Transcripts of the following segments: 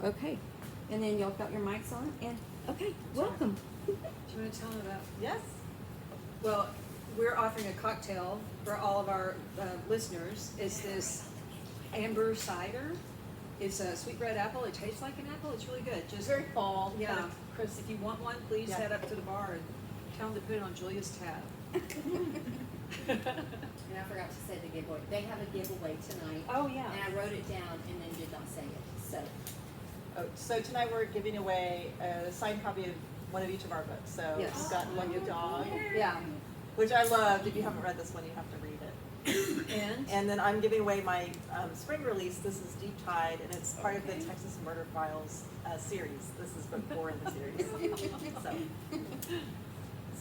Okay, and then y'all got your mics on, and, okay, welcome. Do you want to tell them about? Yes. Well, we're offering a cocktail for all of our listeners. It's this amber cider. It's a sweetbread apple. It tastes like an apple. It's really good. Just Very fall. yeah. Kind of crisp. If you want one, please Yeah. head up to the bar and tell them to put it on Julia's tab. And I forgot to say the giveaway. They have a giveaway tonight. Oh yeah. And I wrote it down and then did not say it. So Oh, so tonight we're giving away a signed copy of one of each of our books. So Yes. we've got Lucky Dog, Yeah. which I loved. If you haven't read this one, you have to read it. And then I'm giving away my spring release. This is Deep Tide, and it's part of the Texas Murder Files series. This is book 4 in the series.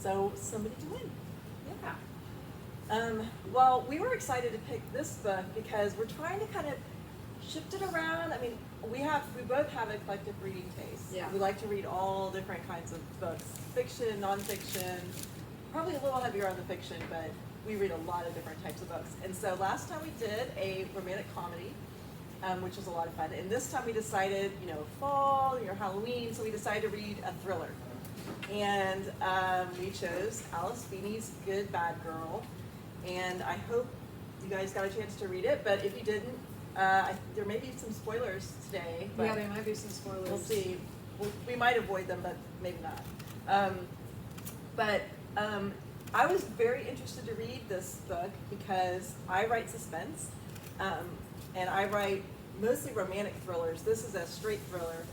So somebody to win. Yeah. Well, we were excited to pick this book because we're trying to kind of shift it around. I mean, we both have an eclectic reading taste. Yeah. We like to read all different kinds of books, fiction, nonfiction, probably a little heavier on the fiction, but we read a lot of different types of books. And so last time we did a romantic comedy, which was a lot of fun. And this time we decided, fall, Halloween, so we decided to read a thriller. And we chose Alice Feeney's Good Bad Girl. And I hope you guys got a chance to read it, but if you didn't, there may be some spoilers today. But Yeah, there might be some spoilers. we'll see. We might avoid them, but maybe not. I was very interested to read this book because I write suspense, and I write mostly romantic thrillers. This is a straight thriller.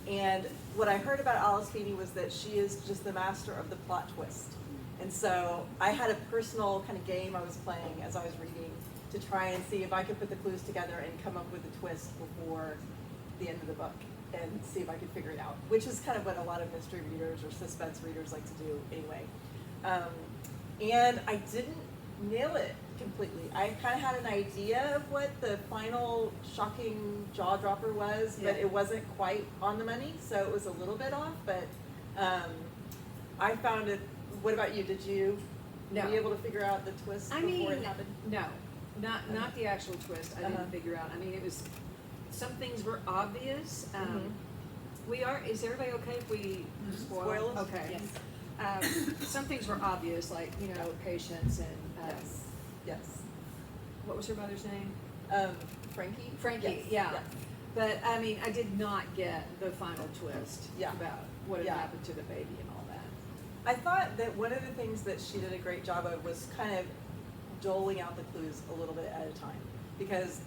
And what I heard about Alice Feeney was that she is just the master of the plot twist. And so I had a personal kind of game I was playing as I was reading to try and see if I could put the clues together and come up with a twist before the end of the book and see if I could figure it out, which is kind of what a lot of mystery readers or suspense readers like to do anyway. And I didn't nail it completely. I kind of had an idea of what the final shocking jaw dropper was, but Yeah. it wasn't quite on the money, so it was a little bit off, but I found it. What about you? Did you No. were you able to figure out the twist I before mean, it happened? no, not the actual twist. I Uh-huh. didn't figure out. I mean, it was some things were obvious. Mhm. We are. Is everybody okay if we spoil? Spoilers? Okay. yes. Some things were obvious, like Patience and Yes. Yes. what was her mother's name? Frankie? Frankie. Yes. Yeah. But I mean, I did not get the final twist Yeah. about what had Yeah. happened to the baby and all that. I thought that one of the things that she did a great job of was kind of doling out the clues a little bit at a time. Because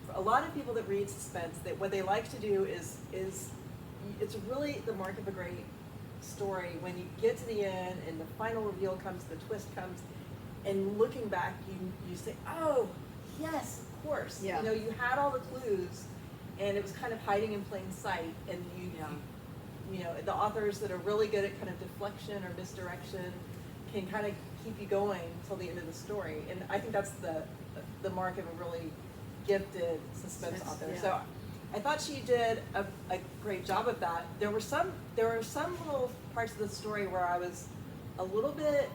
for a lot of people that read suspense, that what they like to do is it's really the mark of a great story when you get to the end and the final reveal comes, the twist comes, and looking back, you say, oh, yes, of course. Yeah. You had all the clues, and it was kind of hiding in plain sight, and the authors that are really good at kind of deflection or misdirection can kind of keep you going until the end of the story. And I think that's the mark of a really gifted suspense author. Yeah. So I thought she did a great job of that. There were some little parts of the story where I was a little bit,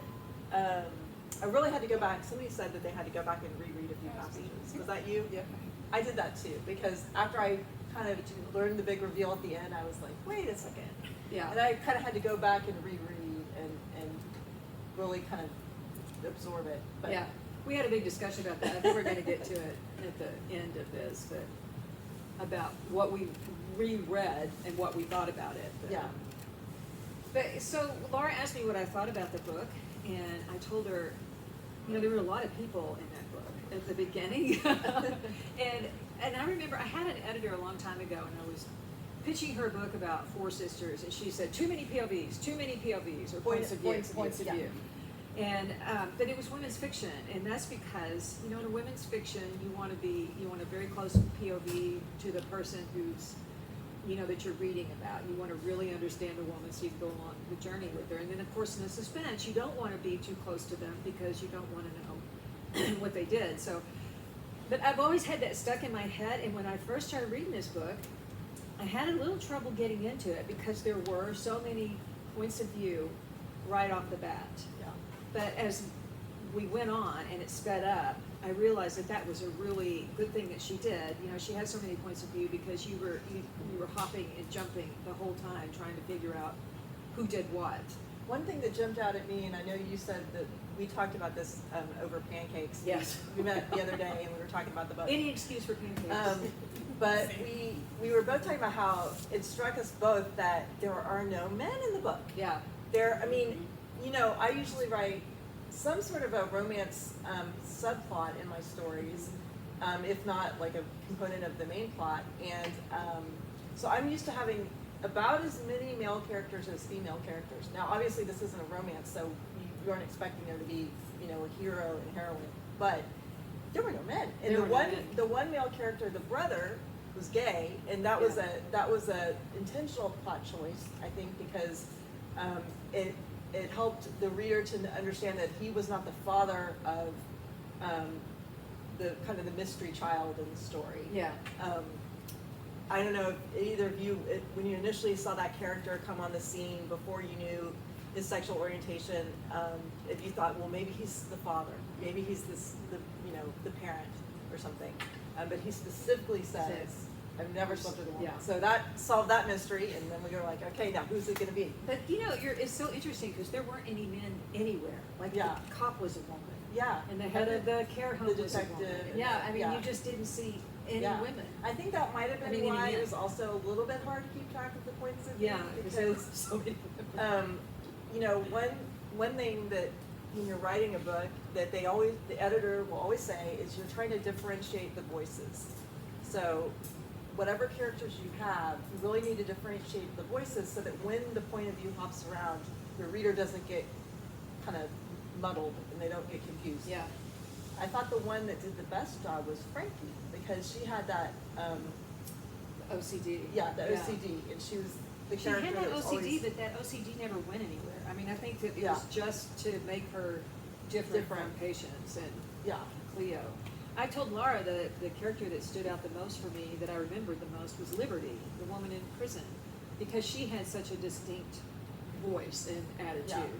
I really had to go back. Somebody said that they had to go back and reread a few passages. Was that you? Yep. I did that too, because after I kind of learned the big reveal at the end, I was like, wait a second. Yeah. And I kind of had to go back and reread and really kind of absorb it. But Yeah, we had a big discussion about that. I think we're going to get to it at the end of this, but about what we reread and what we thought about it. But, Yeah. But so Laura asked me what I thought about the book, and I told her, there were a lot of people in that book at the beginning, and I remember I had an editor a long time ago, and I was pitching her book about 4 sisters, and she said too many POVs, or points of view. And but it was women's fiction, and that's because in a women's fiction you want a very close POV to the person who's that you're reading about. You want to really understand the woman so you can go along the journey with her. And then of course in the suspense you don't want to be too close to them because you don't want to know what they did. So, but I've always had that stuck in my head, and when I first started reading this book, I had a little trouble getting into it because there were so many points of view right off the bat. Yeah. But as we went on and it sped up, I realized that that was a really good thing that she did. You know, she had so many points of view because you were hopping and jumping the whole time trying to figure out who did what. One thing that jumped out at me, and I know you said that we talked about this over pancakes. Yes. We met the other day and we were talking about the book. Any excuse for pancakes. But we were both talking about how it struck us both that there are no men in the book. Yeah. I mean, you know, I usually write some sort of a romance subplot in my stories, if not like a component of the main plot. And so I'm used to having about as many male characters as female characters. Now, obviously, this isn't a romance, so you aren't expecting there to be, you know, a hero and heroine. But there were no men. And There were no men. the one male character, the brother, was gay, and that was a intentional plot choice, I think, because it helped the reader to understand that he was not the father of the kind of the mystery child in the story. Yeah. I don't know if either of you, when you initially saw that character come on the scene before you knew his sexual orientation, if you thought, well, maybe he's the father, maybe he's the parent or something. But he specifically says, I've never slept with a woman. Yeah. So that solved that mystery, and then we were like, okay, now who's it going to be? But you know, it's so interesting because there weren't any men anywhere. Like Yeah. the cop was a woman, Yeah. and the head of the care home The was a woman. detective, Yeah, I mean, yeah. you just didn't see any Yeah. women. I think that might have been I mean, why any it men. was also a little bit hard to keep track of the points of view. Yeah, there were because so many women. you know, one thing that when you're writing a book that the editor will always say is you're trying to differentiate the voices. So whatever characters you have, you really need to differentiate the voices so that when the point of view hops around, the reader doesn't get kind of muddled and they don't get confused. Yeah. I thought the one that did the best job was Frankie, because she had that, OCD. the OCD, and she was the She character had that that was OCD, always but that OCD never went anywhere. I mean, I think that it Yeah. was just to make her different from Different. Patience and yeah. Cleo. I told Laura that the character that stood out the most for me, that I remembered the most, was Liberty, the woman in prison, because she had such a distinct voice and attitude.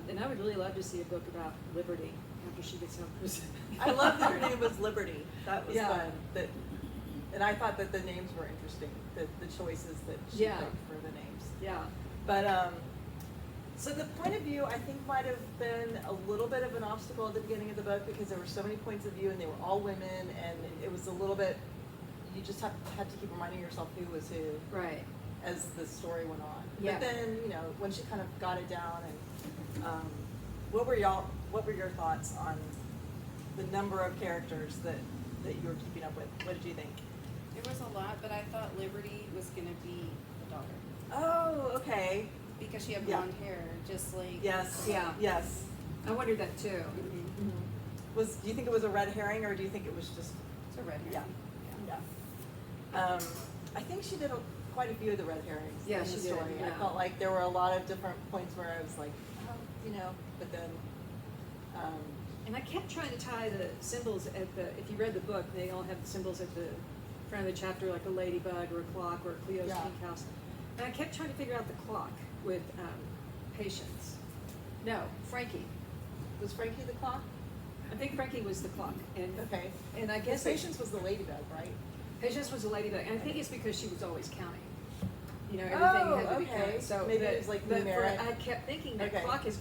And I would really love to see a book about Liberty after she gets out of prison. I love that her name was Liberty. That was Yeah. fun. And I thought that the names were interesting, the choices that she Yeah. picked for the names. Yeah. But so the point of view, I think, might have been a little bit of an obstacle at the beginning of the book because there were so many points of view and they were all women, and it was a little bit. You just had to keep reminding yourself who was who Right. as the story went on. Yeah. But then, you know, when she kind of got it down, and what were your thoughts on the number of characters that you were keeping up with? What did you think? It was a lot, but I thought Liberty was gonna be the daughter Oh, okay. because she had Yeah. blonde hair, just like Yes. Yeah. Yes. I wondered that too. Do you think it was a red herring, or do you think it was just? it's a red hair. Yeah. I think she did quite a few of the red herrings Yeah, in she the did, story. I yeah. felt like there were a lot of different points where I was like, but then. And I kept trying to tie the symbols if you read the book, they all have the symbols at the front of the chapter, like a ladybug or a clock or a Cleo's Yeah. pink house. And I kept trying to figure out the clock with Patience. No, Frankie. Was Frankie the clock? I think Frankie was the clock. Okay. And I Guess guess Patience was the ladybug, right? Patience was a ladybug. And I think it's because she was always counting. You know, everything had to be okay. counted. So Maybe but- it was like but numeric. I kept thinking that Okay. clock is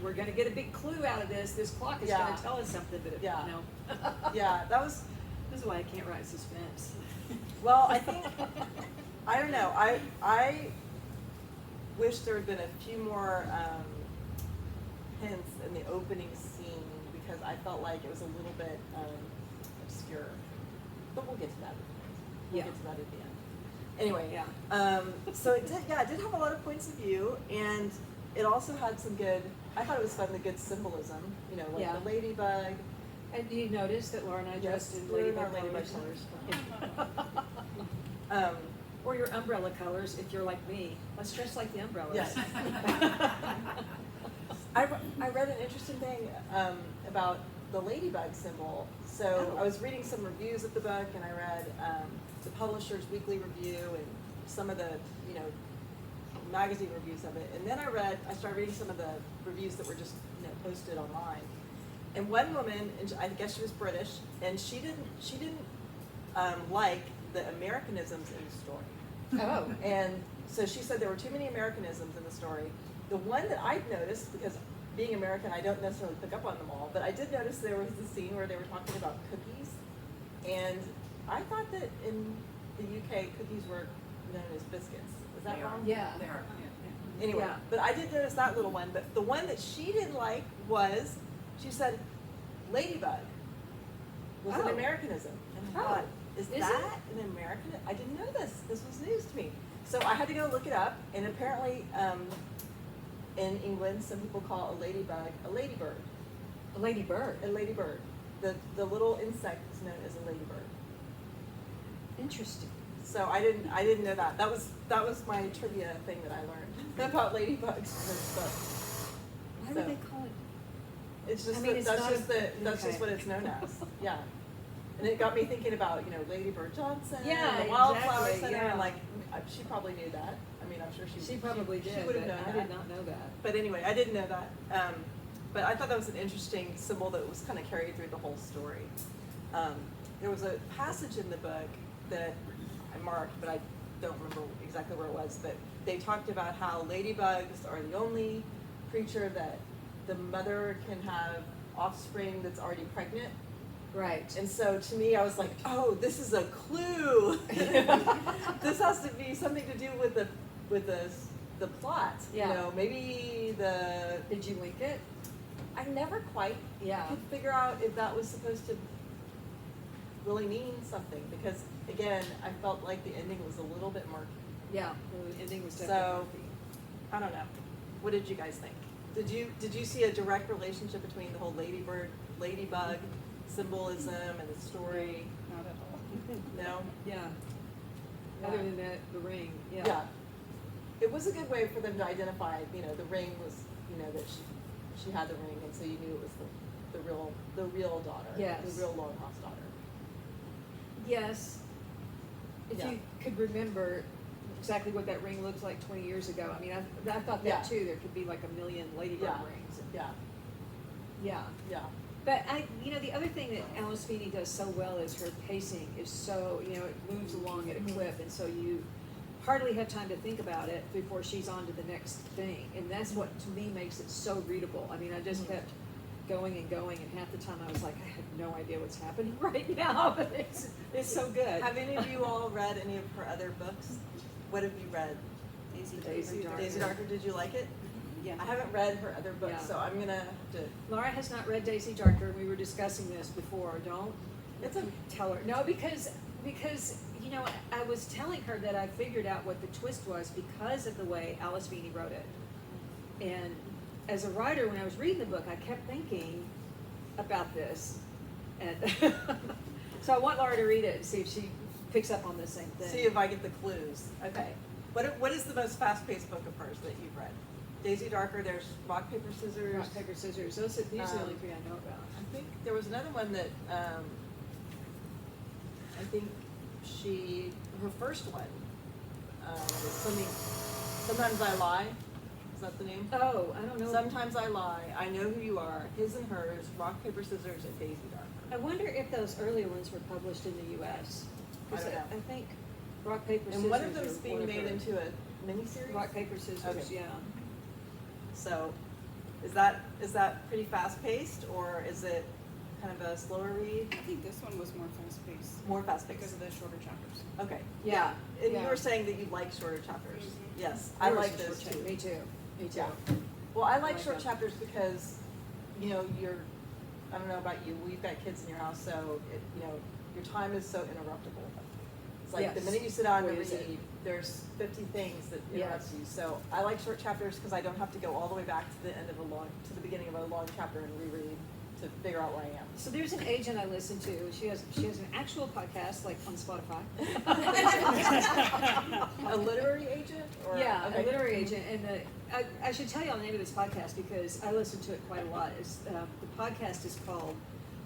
we're gonna get a big clue out of this. This clock is Yeah. gonna tell us something, but Yeah. no. Yeah, that was. This is why I can't write suspense. Well, I think, I don't know, I wish there had been a few more hints in the opening scene, because I felt like it was a little bit obscure. But we'll get to that. We'll Yeah. get to that at the end. Anyway, Yeah. so it did have a lot of points of view, and it also had some good, I thought it was fun, the good symbolism, you know, like Yeah. the ladybug. And you noticed that Laura and I dressed in we're in ladybug our ladybug colors. colors. Or your umbrella colors, if you're like me. Let's dress like the umbrellas. Yes. I read an interesting thing about the ladybug symbol. So Oh. I was reading some reviews of the book, and I read the publisher's weekly review and some of the magazine reviews of it. And then I started reading some of the reviews that were just posted online. And one woman, and I guess she was British, and she didn't like the Americanisms in the story. Oh. And so she said there were too many Americanisms in the story. The one that I've noticed, because being American, I don't necessarily pick up on them all, but I did notice there was the scene where they were talking about cookies. And I thought that in the UK, cookies were known as biscuits. Is that wrong? Yeah. They are, Anyway, Yeah. but I did notice that little one. But the one that she didn't like was, she said, ladybug was an Oh. Americanism. And I Oh. thought, is Is that an American? I didn't know this. This was news to me. So I had to go look it up. And apparently, in England, some people call a ladybug a ladybird. A ladybird. A ladybird. The little insect is known as a ladybird. Interesting. So I didn't know that. That was my trivia thing that I learned about ladybugs in this book. Why So- would they call it? It's just I mean, it's that's not just a- that's just okay. what it's known as. Yeah. And it got me thinking about, Lady Bird Johnson Yeah, and the Wildflower exactly, Center, yeah. and like she probably knew that. I mean, I'm sure She probably did, She would have but known I that. did not know that. But anyway, I didn't know that. But I thought that was an interesting symbol that was kind of carried through the whole story. There was a passage in the book that I marked, but I don't remember exactly where it was, but they talked about how ladybugs are the only creature that the mother can have offspring that's already pregnant. Right. And so to me, I was like, oh, this is a clue. This has to be something to do with the plot. Yeah. Maybe Did you link it? I never quite Yeah. could figure out if that was supposed to really mean something, because again, I felt like the ending was a little bit murky. Yeah. The ending was So- definitely. I don't know. What did you guys think? Did you see a direct relationship between the whole ladybug symbolism and the story? Not at all. No? Yeah. Other than that, the ring. Yeah. Yeah. It was a good way for them to identify, the ring was, that she had the ring, and so you knew it was the real daughter. Yes. The real long lost daughter. Yes. If Yeah. you could remember exactly what that ring looked like 20 years ago, I mean, I thought Yeah. that too. There could be like a million ladybird Yeah. rings. Yeah, Yeah. yeah. But the other thing that Alice Feeney does so well is her pacing is so, it moves along at a clip, and so you hardly have time to think about it before she's on to the next thing. And that's what, to me, makes it so readable. I mean, I just kept going and going, and half the time I was like, I have no idea what's happening right now, but it's so good. Have any of you all read any of her other books? What have you read? Daisy Darker. Daisy Darker, did you like it? Yeah. I haven't read her other books, Yeah. so I'm gonna have to, Laura has not read Daisy Darker. We were discussing this before. Don't it's a, tell her. No, because I was telling her that I figured out what the twist was because of the way Alice Feeney wrote it. And as a writer, when I was reading the book, I kept thinking about this. And so I want Laura to read it and see if she picks up on the same thing. see if I get the clues. Okay. What is the most fast-paced book of hers that you've read? Daisy Darker, there's Rock, Paper, Scissors. Rock, paper, scissors. These are the only three I know about. I think there was another one that, I think her first one, was Sometimes I Lie. Is that the name? Oh, I don't know. Sometimes I Lie, I Know Who You Are, His and Hers, Rock, Paper, Scissors, and Daisy Darker. I wonder if those earlier ones were published in the U.S. 'Cause I don't know. I think Rock, Paper, Scissors. And one of them's or being made whatever. into a miniseries? Rock, Paper, Scissors, Okay. yeah. So, is that pretty fast-paced, or is it kind of a slower read? I think this one was more fast-paced More fast-paced? because of the shorter chapters. Okay. Yeah. And Yeah. you were saying that you like shorter chapters. Mhm. Yes, I Yours like is those short too. Me too, me too. Yeah. Well, I I like like short that. chapters because, I don't know about you, we've got kids in your house, so, your time is so interruptible. It's like the Yes. minute you sit down to What is it? read, there's 50 things that Yes. interrupt you. So I like short chapters because I don't have to go all the way back to the beginning of a long chapter and reread to figure out where I am. So there's an agent I listen to. She has an actual podcast, like on Spotify. A literary agent? Or, Yeah, okay. a literary agent. And I should tell you the name of this podcast because I listen to it quite a lot. The podcast is called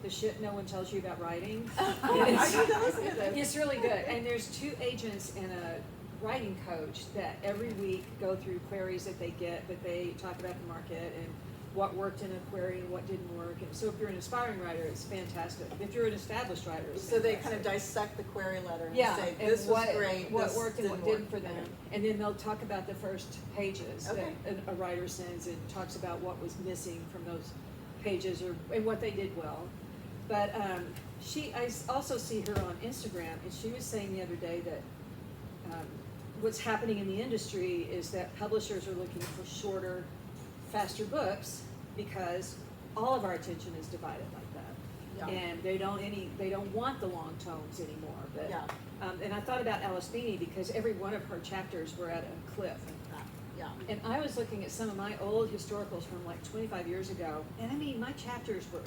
The Shit No One Tells You About Writing. I need to listen to this. It's really good. And there's two agents and a writing coach that every week go through queries that they get, but they talk about the market and what worked in a query and what didn't work. And so if you're an aspiring writer, it's fantastic. If you're an established writer, it's So they fantastic. kind of dissect the query letter and Yeah, say, and this was what, great, what this worked and what work. didn't for them. Okay. And then they'll talk about the first pages Okay. that a writer sends and talks about what was missing from those pages and what they did well. But I also see her on Instagram, and she was saying the other day that what's happening in the industry is that publishers are looking for shorter, faster books because all of our attention is divided like that. Yeah. And they don't want the long tomes anymore. But Yeah. and I thought about Alice Feeney because every one of her chapters were at a cliff. Yeah. And I was looking at some of my old historicals from like 25 years ago, and I mean, my chapters were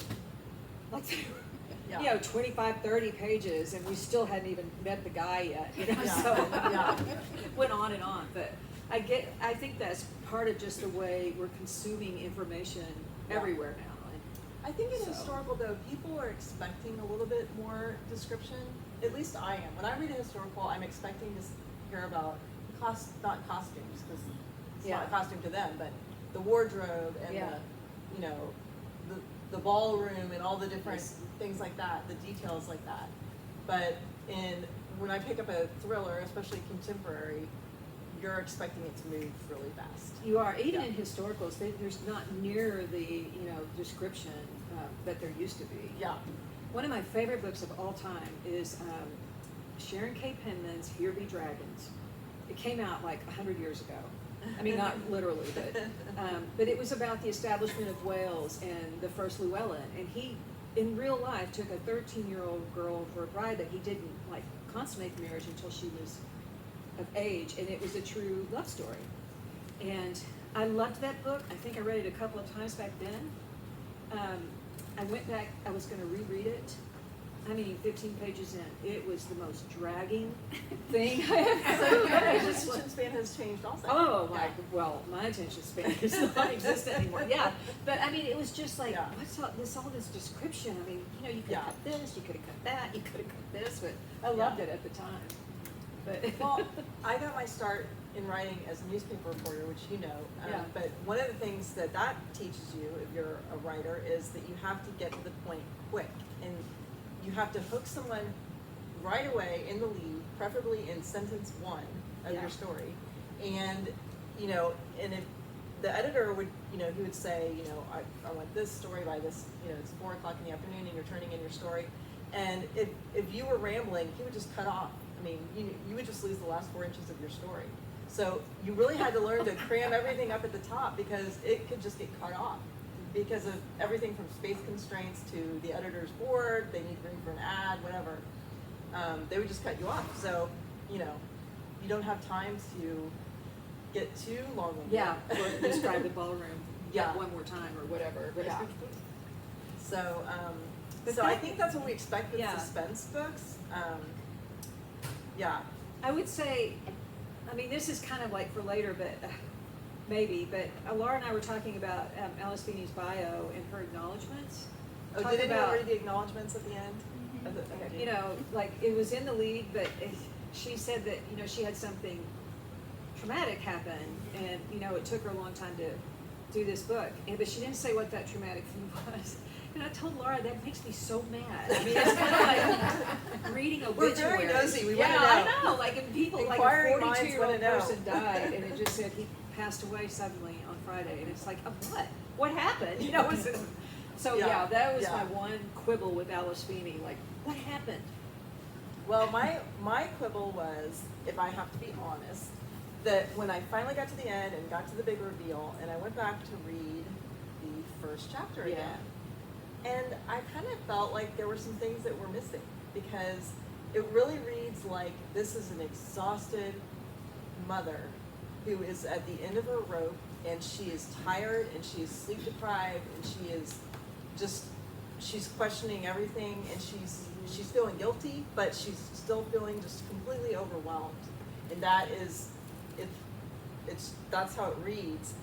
like, Yeah. you know, 25, 30 pages, and we still hadn't even met the guy yet, you know, Yeah. so Yeah. went on and on. But I think that's part of just the way we're consuming information Yeah. everywhere now. I think in So- historical though, people are expecting a little bit more description. At least I am. When I read a historical, I'm expecting to hear about not costumes, because it's not a Yeah. costume to them, but the wardrobe and Yeah. the, you know, the ballroom and all the different Yes. things like that, the details like that. But when I pick up a thriller, especially contemporary, you're expecting it to move really fast. You are, even Yeah. in historicals, there's not near the, description that there used to be. Yeah. One of my favorite books of all time is Sharon K. Penman's Here Be Dragons. It came out like 100 years ago. I mean, not literally, but it was about the establishment of Wales and the first Llewellyn. And he, in real life, took a 13-year-old girl for a bride that he didn't like consummate the marriage until she was of age, and it was a true love story. And I loved that book. I think I read it a couple of times back then. I went back, I was going to reread it. I mean, 15 pages in, it was the most dragging thing I have So ever your read. attention span has changed also. Oh my, well, my attention span is non-existent anymore. Yeah, but I mean, it was just like, Yeah. what's all this description? I mean, you could Yeah. have cut this, you could have cut that, you could have cut this, but I loved it at the time. But Well, I got my start in writing as a newspaper reporter, which you know. Yeah. But one of the things that teaches you, if you're a writer, is that you have to get to the point quick, and you have to hook someone right away in the lead, preferably in sentence one of Yeah. your story. And and if the editor would, he would say, I want this story by this, it's 4:00 in the afternoon, and you're turning in your story. And if you were rambling, he would just cut off. I mean, you would just lose the last 4 inches of your story. So you really had to learn to cram everything up at the top, because it could just get cut off because of everything from space constraints to the editor's board. They need room for an ad, whatever. They would just cut you off. So, you don't have time to get too long. yeah, or describe the ballroom Yeah. one more time or whatever. But Yeah. So, But I that- think that's what we expect with Yeah. suspense books. Yeah. I would say, I mean, this is kind of like for later, but maybe. But Laura and I were talking about Alice Feeney's bio and her acknowledgments. Oh, Talk did anyone about- read the acknowledgments at the end? Okay. You know, like it was in the lead, but she said that she had something traumatic happen, and it took her a long time to do this book, but she didn't say what that traumatic thing was. And I told Laura, that makes me so mad. I mean, it's kind of like reading obituaries. We're very nosy. We yeah, want to know. I know. Like, and people, Inquiring like a minds 42-year-old wanna know. person died, and it just said he passed away suddenly on Friday, and it's like, what? What happened? So Yeah, that was yeah. my one quibble with Alice Feeney. Like, what happened? Well, my quibble was, if I have to be honest, that when I finally got to the end and got to the big reveal, and I went back to read the first chapter Yeah. again, and I kind of felt like there were some things that were missing, because it really reads like this is an exhausted mother who is at the end of her rope, and she is tired, and she is sleep deprived, and she's questioning everything, and she's feeling guilty, but she's still feeling just completely overwhelmed. And that is, that's how it reads.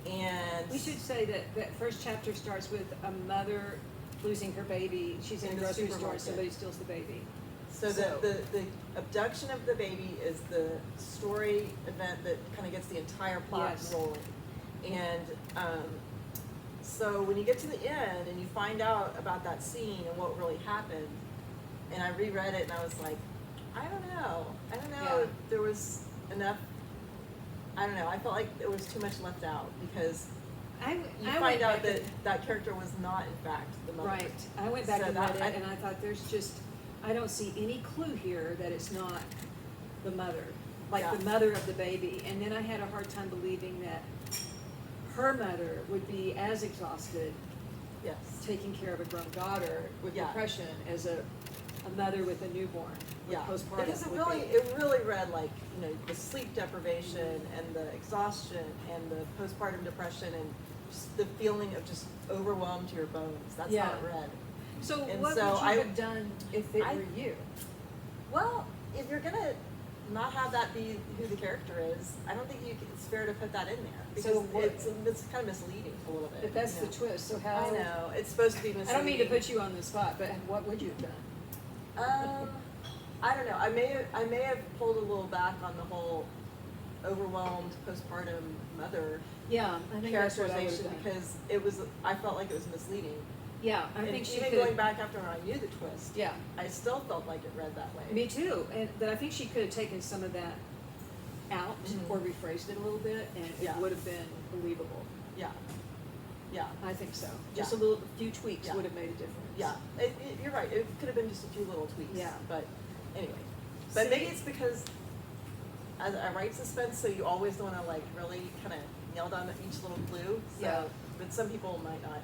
And We should say that first chapter starts with a mother losing her baby. She's in In a the grocery store and supermarket. somebody steals the baby. so the abduction of the baby is the story event that kind of gets the entire plot Yes. rolling. And So when you get to the end and you find out about that scene and what really happened, and I reread it and I was like, I don't know Yeah. if there was enough. I don't know. I felt like there was too much left out because you find out that that character was not in fact the mother. Right, I went back So and that- read I- it, and I thought I don't see any clue here that it's not the mother, like Yeah. the mother of the baby. And then I had a hard time believing that her mother would be as exhausted Yes. taking care of a grown daughter with Yeah. depression as a mother with a newborn with Yeah. postpartum. Because would be. it really read like, the sleep deprivation and the exhaustion and the postpartum depression and just the feeling of just overwhelmed to your bones. That's Yeah. how it read. So and what so would you I- have done if it I- were you? Well, if you're gonna not have that be who the character is, I don't think it's fair to put that in there because So what- it's kind of misleading a little bit. But that's you the know. twist, so how? I know it's supposed to be misleading. I don't mean to put you on the spot, but what would you have done? I don't know. I may have pulled a little back on the whole overwhelmed postpartum mother Yeah, I think that's what I would have characterization done. because I felt like it was misleading. Yeah, I And think she even could. going back after I knew the twist, Yeah, I still felt like it read that way. me too. And but I think she could have taken some of that out Mhm. or rephrased it a little bit, and it Yeah. would have been believable. Yeah. Yeah. I think so. Yeah. Just a few tweaks Yeah. would have made a difference. Yeah. You're right. It could have been just a few little tweaks. Yeah. But anyway. But See- maybe it's because I write suspense, so you always want to like really kind of nail down each little clue. So, Yeah. but some people might not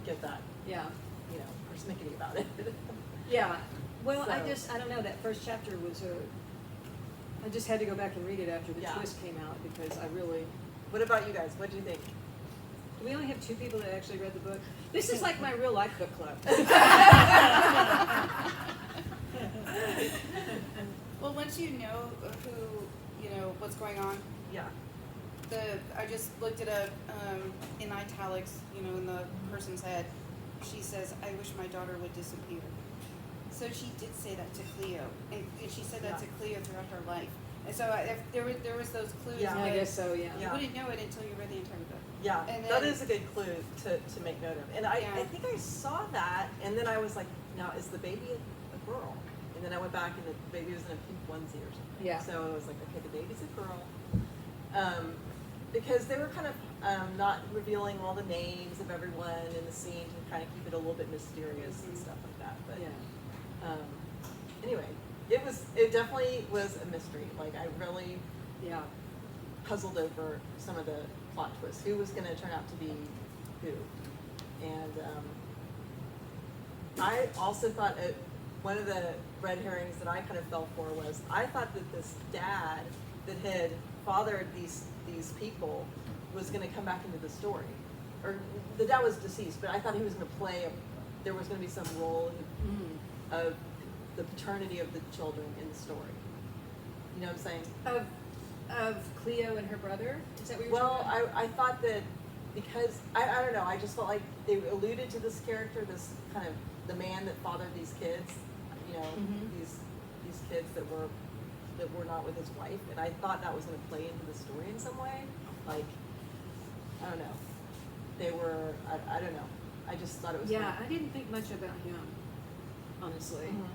get that, Yeah. persnickety about it. Yeah. Well, I So- don't know. That first chapter was I just had to go back and read it after the Yeah. twist came out because I really. What about you guys? What do you think? Do we only have 2 people that actually read the book? This is like my real life book club. Well, once you know what's going on, Yeah. I just looked it up in italics, in the person's head. She says, "I wish my daughter would disappear." So she did say that to Cleo, and she said that to Yeah. Cleo throughout her life. And so if there was those clues, Yeah. I but guess so. Yeah. you Yeah. wouldn't know it until you read the entire book. Yeah, And that then- is a good clue to make note of. And I Yeah. think I saw that, and then I was like, now, is the baby a girl? And then I went back, and the baby was in a pink onesie or something. Yeah. So I was like, okay, the baby's a girl. Because they were kind of not revealing all the names of everyone in the scene to kind of keep it a little bit mysterious and stuff like that. But Yeah. anyway, it definitely was a mystery. Like, I really Yeah. puzzled over some of the plot twists. Who was going to turn out to be who? And I also thought one of the red herrings that I kind of fell for was I thought that this dad that had fathered these people was going to come back into the story. Or the dad was deceased, but I thought he was going to play, there was going to be some role of the paternity of the children in the story. You know what I'm saying? Of Cleo and her brother? Is that what you're Well, talking about? I thought that because, I don't know, I just felt like they alluded to this character, this kind of, the man that fathered these kids, Mhm. these kids that were not with his wife, and I thought that was gonna play into the story in some way, like, I don't know, they were, I don't know, I just thought it was. Yeah, I didn't think much about him, honestly. Mhm.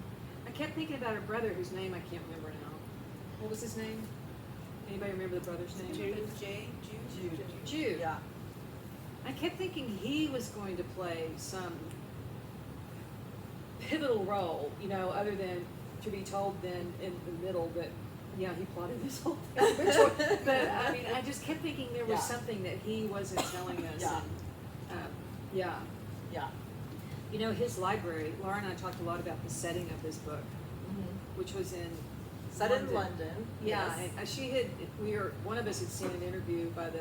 I kept thinking about her brother, whose name I can't remember now. What was his name? Anybody remember the brother's name? Jude. Jude. Jude. Yeah, I kept thinking he was going to play some pivotal role, other than to be told then in the middle that, yeah, he plotted this whole thing. But I mean, I just kept thinking there was Yeah. something that he wasn't telling us. Yeah. And, yeah. yeah. His library, Laura and I talked a lot about the setting of this book, which was in Set in London. Yeah, yes. and one of us had seen an interview by the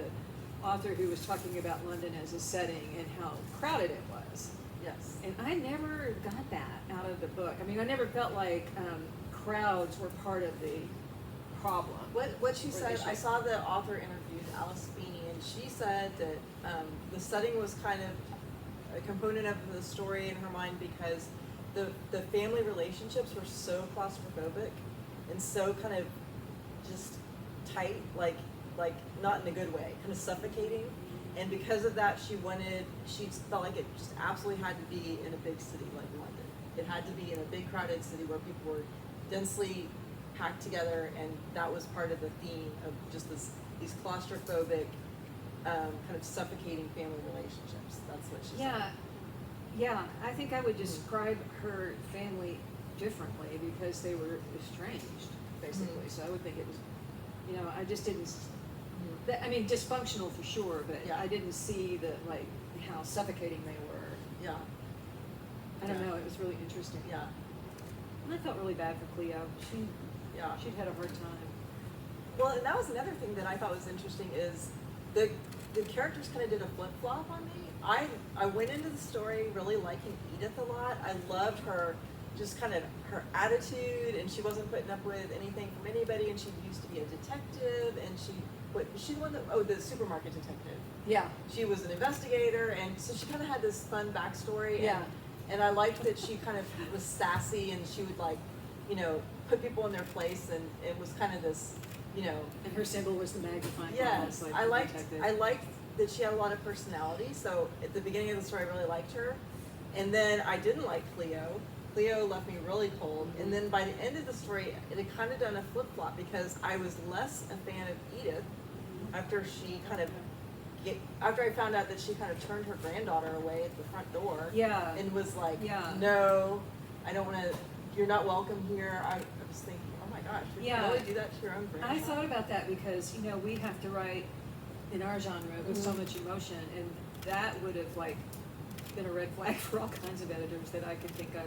author who was talking about London as a setting and how crowded it was. Yes. And I never got that out of the book. I mean, I never felt like crowds were part of the problem. What she Or said, issue. I saw the author interviewed, Alice Feeney, and she said that the setting was kind of a component of the story in her mind because the family relationships were so claustrophobic and so kind of just tight, like not in a good way, kind of suffocating. And because of that, she felt like it just absolutely had to be in a big city like London. It had to be in a big crowded city where people were densely packed together, and that was part of the theme of just these claustrophobic, kind of suffocating family relationships. That's what she said. Yeah, I think I would describe her family differently because they were estranged, basically. So I would think it was, I just didn't, I mean, dysfunctional for sure, but Yeah. I didn't see how suffocating they were. Yeah, I don't Yeah. know, it was really interesting. yeah, And I felt really bad for Cleo. yeah. She'd had a hard time. Well, and that was another thing that I thought was interesting is the characters kind of did a flip-flop on me. I went into the story really liking Edith a lot. I loved her, just kind of her attitude, and she wasn't putting up with anything from anybody, and she used to be a detective, and she's the one the supermarket detective. Yeah. She was an investigator, and so she kind of had this fun backstory. Yeah. And I liked that she kind of was sassy, and she would put people in their place, and it was kind of this, And her symbol was the magnifying Yes, glass. I the liked detective. that she had a lot of personality. So at the beginning of the story, I really liked her, and then I didn't like Cleo. Cleo left me really cold, and then by the end of the story, it had kind of done a flip flop because I was less a fan of Edith after I found out that she kind of turned her granddaughter away at the front door. Yeah. And was like, Yeah. no, I don't want to. You're not welcome here. I was thinking, oh my gosh, would Yeah. you really do that to your own grandchild? I thought about that because, we have to write in our genre with so much emotion, and that would have been a red flag for all kinds of editors that I could think of.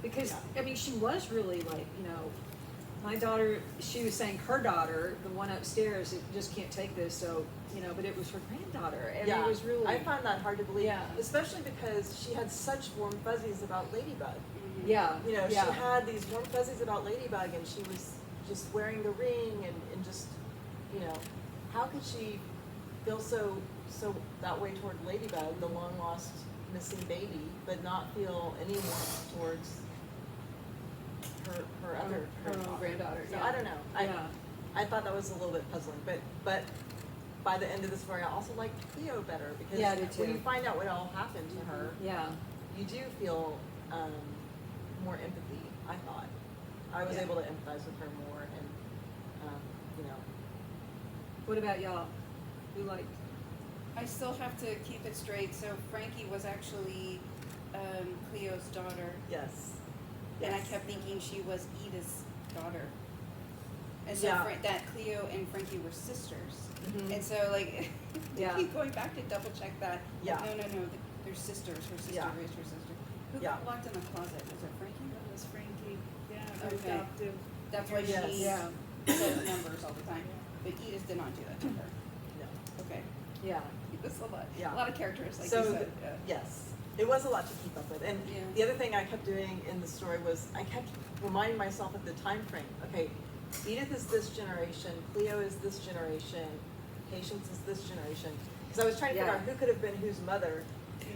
Because, Yeah. I mean, she was really my daughter, she was saying her daughter, the one upstairs, just can't take this, so, but it was her granddaughter. And it was really. I found that hard to believe, Yeah. especially because she had such warm fuzzies about Ladybug. Yeah. She yeah. had these warm fuzzies about Ladybug, and she was just wearing the ring, and just, how could she feel so that way toward Ladybug, the long lost missing baby, but not feel any warmth towards her other her own granddaughter. So Yeah. I don't know. Yeah. I thought that was a little bit puzzling, but by the end of the story, I also liked Cleo better because Yeah, I did when too. you find out what all happened to her, Yeah. you do feel more empathy. I thought I was Yeah. able to empathize with her more, and What about y'all? Who liked? I still have to keep it straight. So Frankie was actually Cleo's daughter, yes. and I Yes. kept thinking she was Edith's daughter. And so Yeah. that Cleo and Frankie were sisters. Mhm. And so Yeah. keep going back to double check that. Yeah. No, they're sisters. Her sister Yeah. raised her sister. Who Yeah. got locked in the closet? Was it Frankie? That was Frankie, yeah, her Okay. adoptive. That's why Yes. she Yeah. says numbers all the time. But Edith did not do that to her. No. Okay. Yeah. It was a lot. Yeah. A lot of characters, like So you said. Yeah. yes, it was a lot to keep up with. And Yeah. the other thing I kept doing in the story was I kept reminding myself of the time frame. Okay, Edith is this generation, Cleo is this generation, Patience is this generation. Because I was trying to figure Yeah. out who could have been whose mother.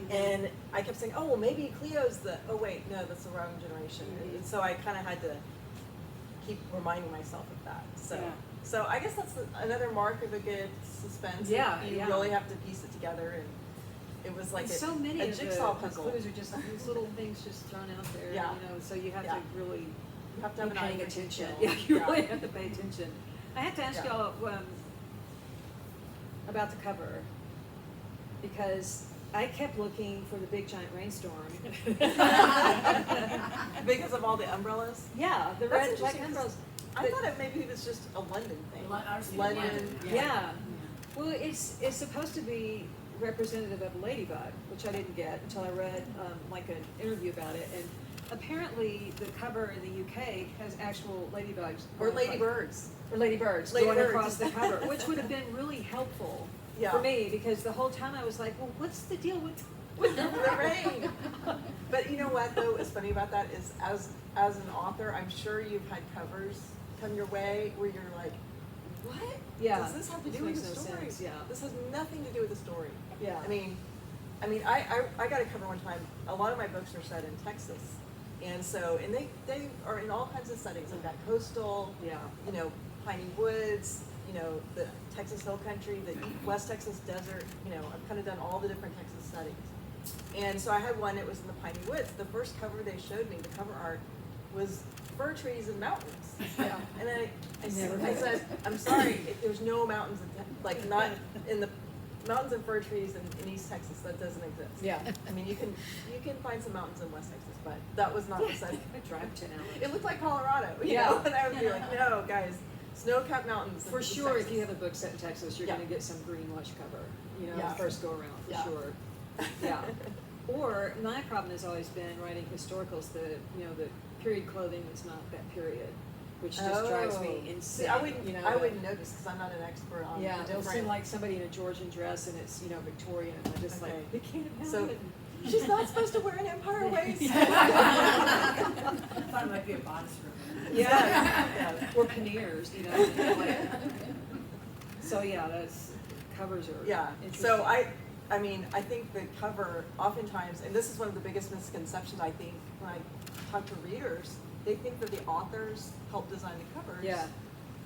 And I kept saying, oh, well, maybe Cleo's oh wait, no, that's the wrong generation. And so I kind of had to keep reminding myself of that. So, Yeah. so I guess that's another mark of a good suspense. Yeah, You yeah. really have to piece it together, and it was like And so many a of jigsaw the puzzle. clues are just these little things just thrown out there. Yeah. So you have Yeah. to really You have to be have an eye paying for attention. detail. Yeah, you really have to pay attention. I have to ask Yeah. y'all about the cover because I kept looking for the big giant rainstorm. Because of all the umbrellas. Yeah, the That's red interesting, black 'cause umbrellas. I But- thought it maybe it was just a London thing. Ours is London. London, Yeah. Well, it's supposed to be representative of Ladybug, which I didn't get until I read an interview about it. And apparently, the cover in the UK has actual ladybugs Or going ladybirds. or ladybirds Ladybirds. going across the cover, which would have been really helpful Yeah. for me because the whole time I was like, well, what's the deal with The rain. But you know what though is funny about that is as an author, I'm sure you've had covers come your way where you're like, what? Yeah, Does this have to this do with makes the no story? sense, yeah. This has nothing to do with the story. Yeah. I mean, I got a cover one time. A lot of my books are set in Texas, and they are in all kinds of settings. I've got coastal, Yeah. piney woods, the Texas Hill Country, the West Texas Desert, you know, I've kind of done all the different Texas settings. And so I had one, it was in the Piney Woods. The first cover they showed me, the cover art, was fir trees and mountains. Yeah. And I Never said, I'm sorry, there's no mountains, like not in the mountains and fir trees in East Texas, that doesn't exist. Yeah. I mean, you can find some mountains in West Texas, but that was not the setting. I drive 10 hours. It looked like Colorado, you Yeah. know, and I would be like, no, guys, snow-capped mountains. For in sure, if you Texas. have a book set in Texas, you're Yeah. gonna get some green lush cover, you know, Yeah. first go around, for Yeah. sure. Yeah. Or, my problem has always been writing historicals, the period clothing that's not that period, which just drives me Oh. insane. See, I wouldn't, you know, I the- wouldn't notice, because I'm not an expert on Yeah, the they'll different. seem like somebody in a Georgian dress and it's, Victorian, and I'm just like, Okay. they can't have So- it. She's not supposed to wear an empire waist. I thought it might be a bodice ribbon. Yeah. Or panniers, like. So, yeah, covers are Yeah, interesting. so I mean, I think the cover oftentimes, and this is one of the biggest misconceptions I think when I talk to readers, they think that the authors help design the covers. Yeah.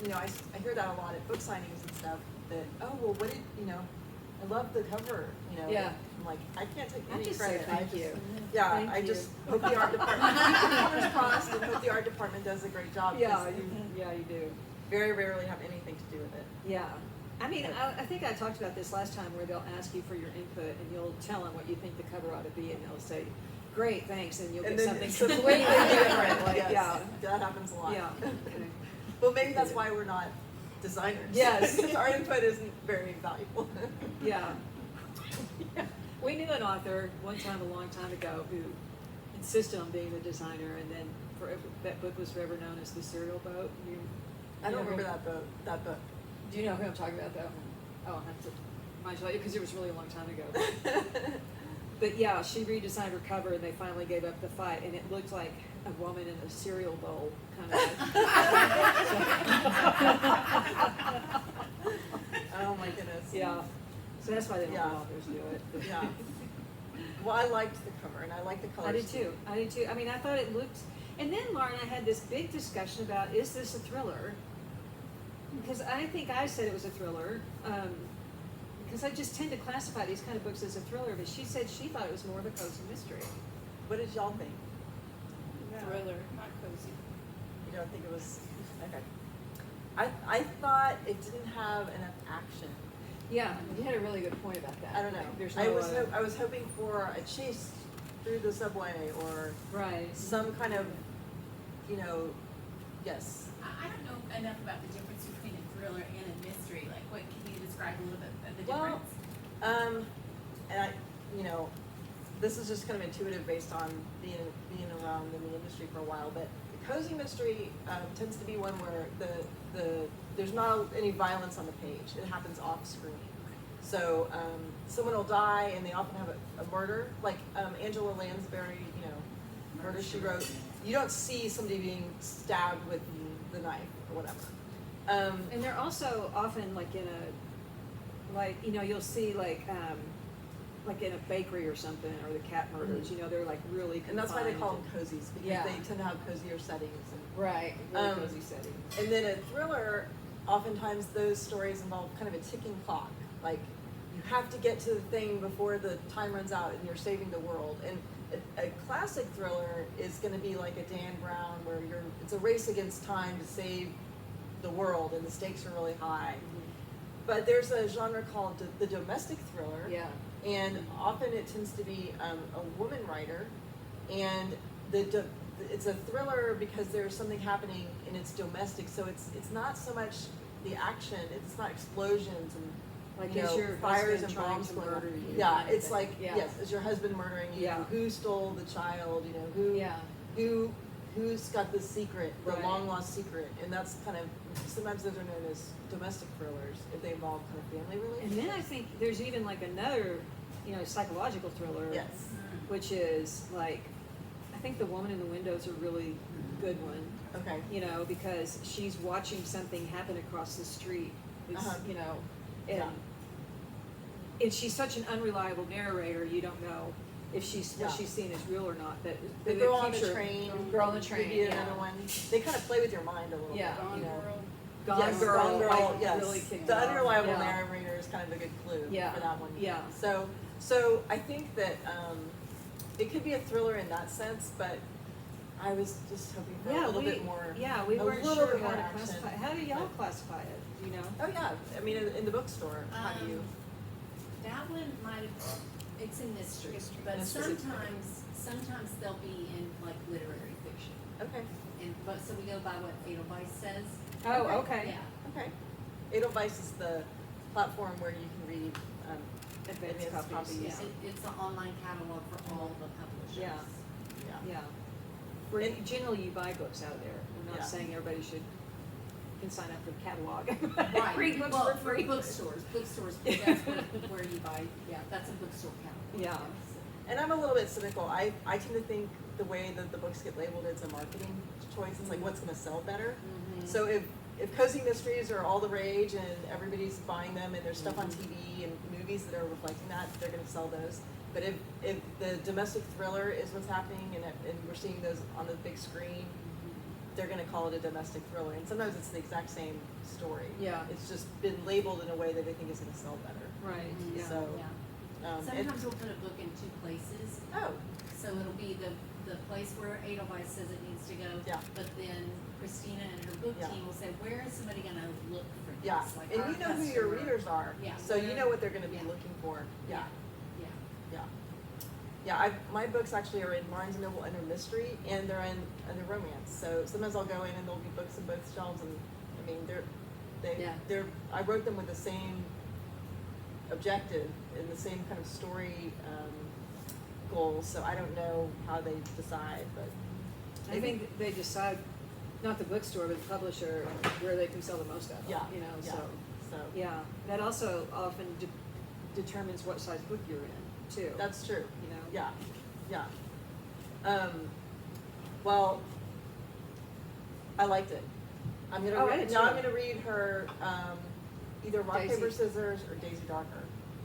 You know, I hear that a lot at book signings and stuff, that, oh, well, what did, I love the cover, Yeah. I'm like, I can't take I any just say credit. thank you. Yeah, Thank I you. just hope the art department, keep the fingers crossed, and hope the art department does a great job. 'cause Yeah, you do. very rarely have anything to do with it. Yeah. I mean, I think I talked about this last time where they'll ask you for your input and you'll tell them what you think the cover ought to be and they'll say, great, thanks, and you'll And get then something so- completely different, like, Yes, yeah. that happens a lot. Yeah. Okay. Well, maybe that's why we're not designers. Yes. Because our input isn't very valuable. Yeah. We knew an author one time, a long time ago, who insisted on being the designer and then that book was forever known as The Serial Boat. I don't know remember who- that book. Do you know who I'm talking about though? Oh, I have to mind you, because it was really a long time ago. But yeah, she redesigned her cover and they finally gave up the fight and it looked like a woman in a cereal bowl kind of. Oh my goodness. Yeah, so that's why they don't let Yeah. authors do it. but- Yeah. Well, I liked the cover and I liked the colors. I did too, I mean, I thought it looked, and then Laura and I had this big discussion about, is this a thriller? Because I think I said it was a thriller, because I just tend to classify these kind of books as a thriller, but she said she thought it was more of a cozy mystery. What did y'all think? Thriller, not cozy. You don't think it was, okay. I thought it didn't have enough action. Yeah, you had a really good point about that. I don't know. Like, there's I no, was hoping for a chase through the subway or right. some kind of, yes. I don't know enough about the difference between a thriller and a mystery. Like, what can you describe a little bit of the Well, difference? And I, this is just kind of intuitive based on being around in the industry for a while, but the cozy mystery tends to be one where there's not any violence on the page. It happens off screen. So someone will die and they often have a murder, like Angela Lansbury, Murder, She Wrote. You don't see somebody being stabbed with the knife or whatever. And they're also often like in a, you'll see like in a bakery or something, or the cat murders, they're like really confined. And that's why they call them cozies, because Yeah. they tend to have cozier settings. Right, really Um, cozy setting. And then a thriller, oftentimes those stories involve kind of a ticking clock. Like, you have to get to the thing before the time runs out and you're saving the world. And a classic thriller is gonna be like a Dan Brown where it's a race against time to save the world and the stakes are really high. But there's a genre called the domestic thriller. Yeah. And often it tends to be a woman writer, and it's a thriller because there's something happening and it's domestic. So it's not so much the action; it's not explosions and Like, is your fires husband and trying bombs to going off. murder you? Yeah, kind of it's thing. like Yeah. yes, is your husband murdering you? Yeah. Who stole the child? Yeah. Who's got the secret, the Right. long lost secret? And that's kind of sometimes those are known as domestic thrillers if they involve kind of family And relationships. then I think there's even like another, psychological thriller. Yes. Which is like, I think The Woman in the Window is a really good one. Okay. Because she's watching something happen across the street. It's, Uh-huh. And, Yeah. and she's such an unreliable narrator, you don't know if what Yeah. she's seeing is real or not. But The girl on the train. Girl on the train, Would be yeah. another one. They kind of play with your mind a little Yeah. bit. Gone Girl. Gone Yes, Girl, Gone Girl, like, yes. really kicked The off. unreliable Yeah. narrator is kind of a good clue Yeah, for that one. yeah. So I think that it could be a thriller in that sense, but I was just hoping for a little bit more. Yeah, we a weren't little sure bit how more to action. classify, how do y'all classify it, do you know? Oh yeah, I mean in the bookstore, how do you? That one might have, it's a mystery, Mystery. but Mystery. sometimes they'll be in like literary fiction. Okay, But so we go by what Edelweiss says. Oh, okay. Yeah. okay. Edelweiss is the platform where you can read Advanced advanced copies, copies. It's an online catalog for all the publishers. Yeah. Yeah. Yeah. Where And- generally you buy books out of there. We're Yeah. not saying everybody can sign up for the catalog. Right, Read books well, for free. bookstores, that's where you buy, yeah, that's a bookstore catalog. Yeah. And I'm a little bit cynical. I tend to think the way that the books get labeled, it's a marketing choice. It's like what's going to sell better. Mhm. So if cozy mysteries are all the rage and everybody's buying them and there's stuff on TV and movies that are reflecting that, they're going to sell those. But if the domestic thriller is what's happening and we're seeing those on the big screen, they're going to call it a domestic thriller. And sometimes it's the exact same story. Yeah. It's just been labeled in a way that they think is going to sell better. Right, Mhm. yeah. So, Yeah. and- Sometimes we'll put a book in two places, oh, so it'll be the place where Edelweiss says it needs to go. Yeah. But then Christina and her book Yeah. team will say, where is somebody gonna look for this? yeah. Like And our you know who your customer. readers are. Yeah. So you know what they're going to be Yeah. looking for. Yeah. Yeah. Yeah. Yeah, my books actually are in Barnes and Noble under mystery and they're in under romance. So sometimes I'll go in and there'll be books in both shelves and I mean Yeah. I wrote them with the same objective and the same kind of story goals. So I don't know how they decide, but I think they decide, not the bookstore, but the publisher, where they can sell the most of them, yeah, you know, yeah. so. So Yeah, that also often determines what size book you're in, too. that's true. You know? Yeah, yeah. Well, I liked it. I'm gonna Oh, I read, did now too. I'm gonna read her, either Rock, Daisy. Paper, Scissors or Daisy Darker.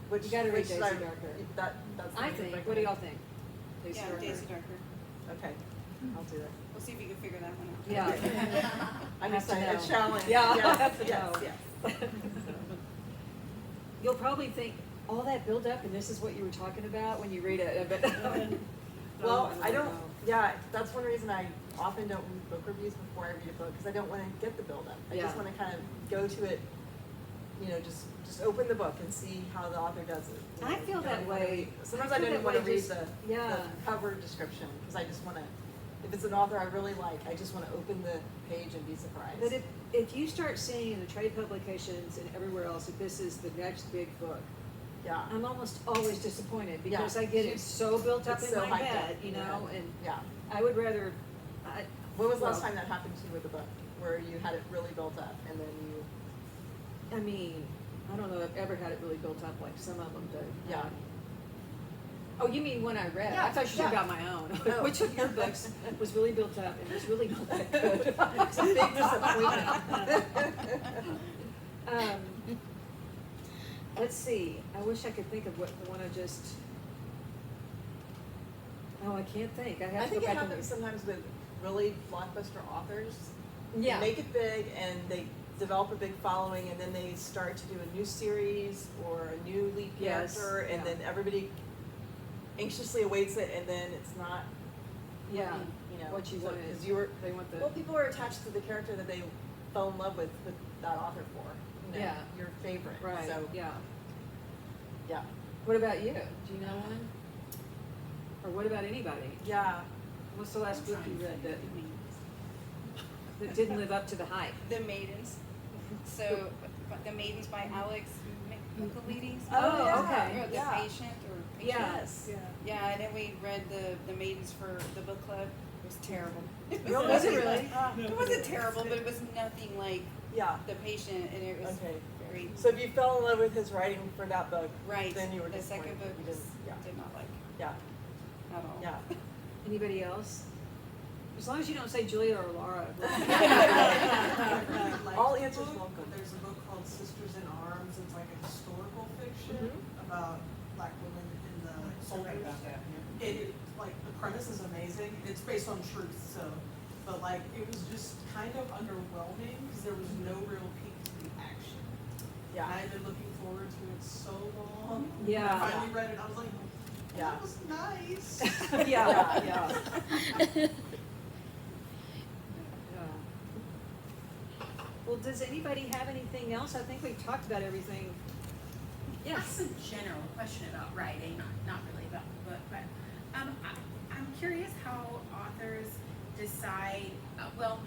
Which, You gotta read which Daisy I- Darker. That's. I think, what do y'all think? Daisy Yeah, Darker? Daisy Darker. Okay, I'll do that. We'll see if you can figure that one out. Yeah. I'm Have to excited, a know. challenge. Yeah, Yes, have to yes, know. yes. You'll probably think, all that build up and this is what you were talking about when you read it, but. Well, No, I don't, know. yeah, that's one reason I often don't read book reviews before I read a book, because I don't wanna get the buildup. I just Yeah. wanna kind of go to it, you know, just open the book and see how the author does it. You I know, feel you that don't wanna way. read- Sometimes I I feel don't that even wanna way read just- the yeah. cover description, because I just wanna, if it's an author I really like, I just wanna open the page and be surprised. But if you start seeing in the trade publications and everywhere else that this is the next big book, Yeah, I'm almost always disappointed because Yeah. I get it so built up It's in so my hyped up head, in you your know, head. and yeah. I would rather, When was the last well- time that happened to you with a book, where you had it really built up and then you, I mean, I don't know if I've ever had it really built up like some of them do. yeah. Oh, you mean when I read? I Yeah, thought you were talking yeah. about my own. No. Which of your books was really built up and was really not that good? It's a big disappointment. Let's see, I wish I could think of what the one I just, oh, I can't think, I I have to think go it back and. happens sometimes with really blockbuster authors. Yeah. They make it big and they develop a big following and then they start to do a new series or a new lead Yes, character and yeah. then everybody anxiously awaits it and then it's not, Yeah, you know. what you so- wanted. 'cause you were, They want the. well, people are attached to the character that they fell in love with that author for, you know, Yeah. your favorite. Right, So, yeah. yeah. What about you? Do you know one? Or what about anybody? Yeah. What's the last book you read that didn't live up to the hype? The Maidens. So, The Maidens by Alex Michaelides. Oh, yeah, okay. Or The yeah. Patient, or Patient. Yes. Yeah. Yeah, and then we read the Maidens for the book club. It was terrible. Really? Was it really? It wasn't terrible, but it was nothing like Yeah. The Patient, and it was Okay. very So if you fell in love with his writing for that book, right. then you were The disappointed. second book You was, didn't- yeah. did not like Yeah, at all. yeah. Anybody else? As long as you don't say Julia or Laura. All answers welcome. There's a book called Sisters in Arms. It's like a historical fiction about black women in the soldiers. It like the premise is amazing. It's based on truth, so but like, it was just kind of underwhelming, because there was no real peak to the action. Yeah. And I've been looking forward to it so long. Yeah. I finally read it, I was like, oh, Yeah. that was nice. Yeah. Yeah. Well, does anybody have anything else? I think we've talked about everything. Yes. That's a general question about writing, not really about the book, but I'm curious how authors decide, well,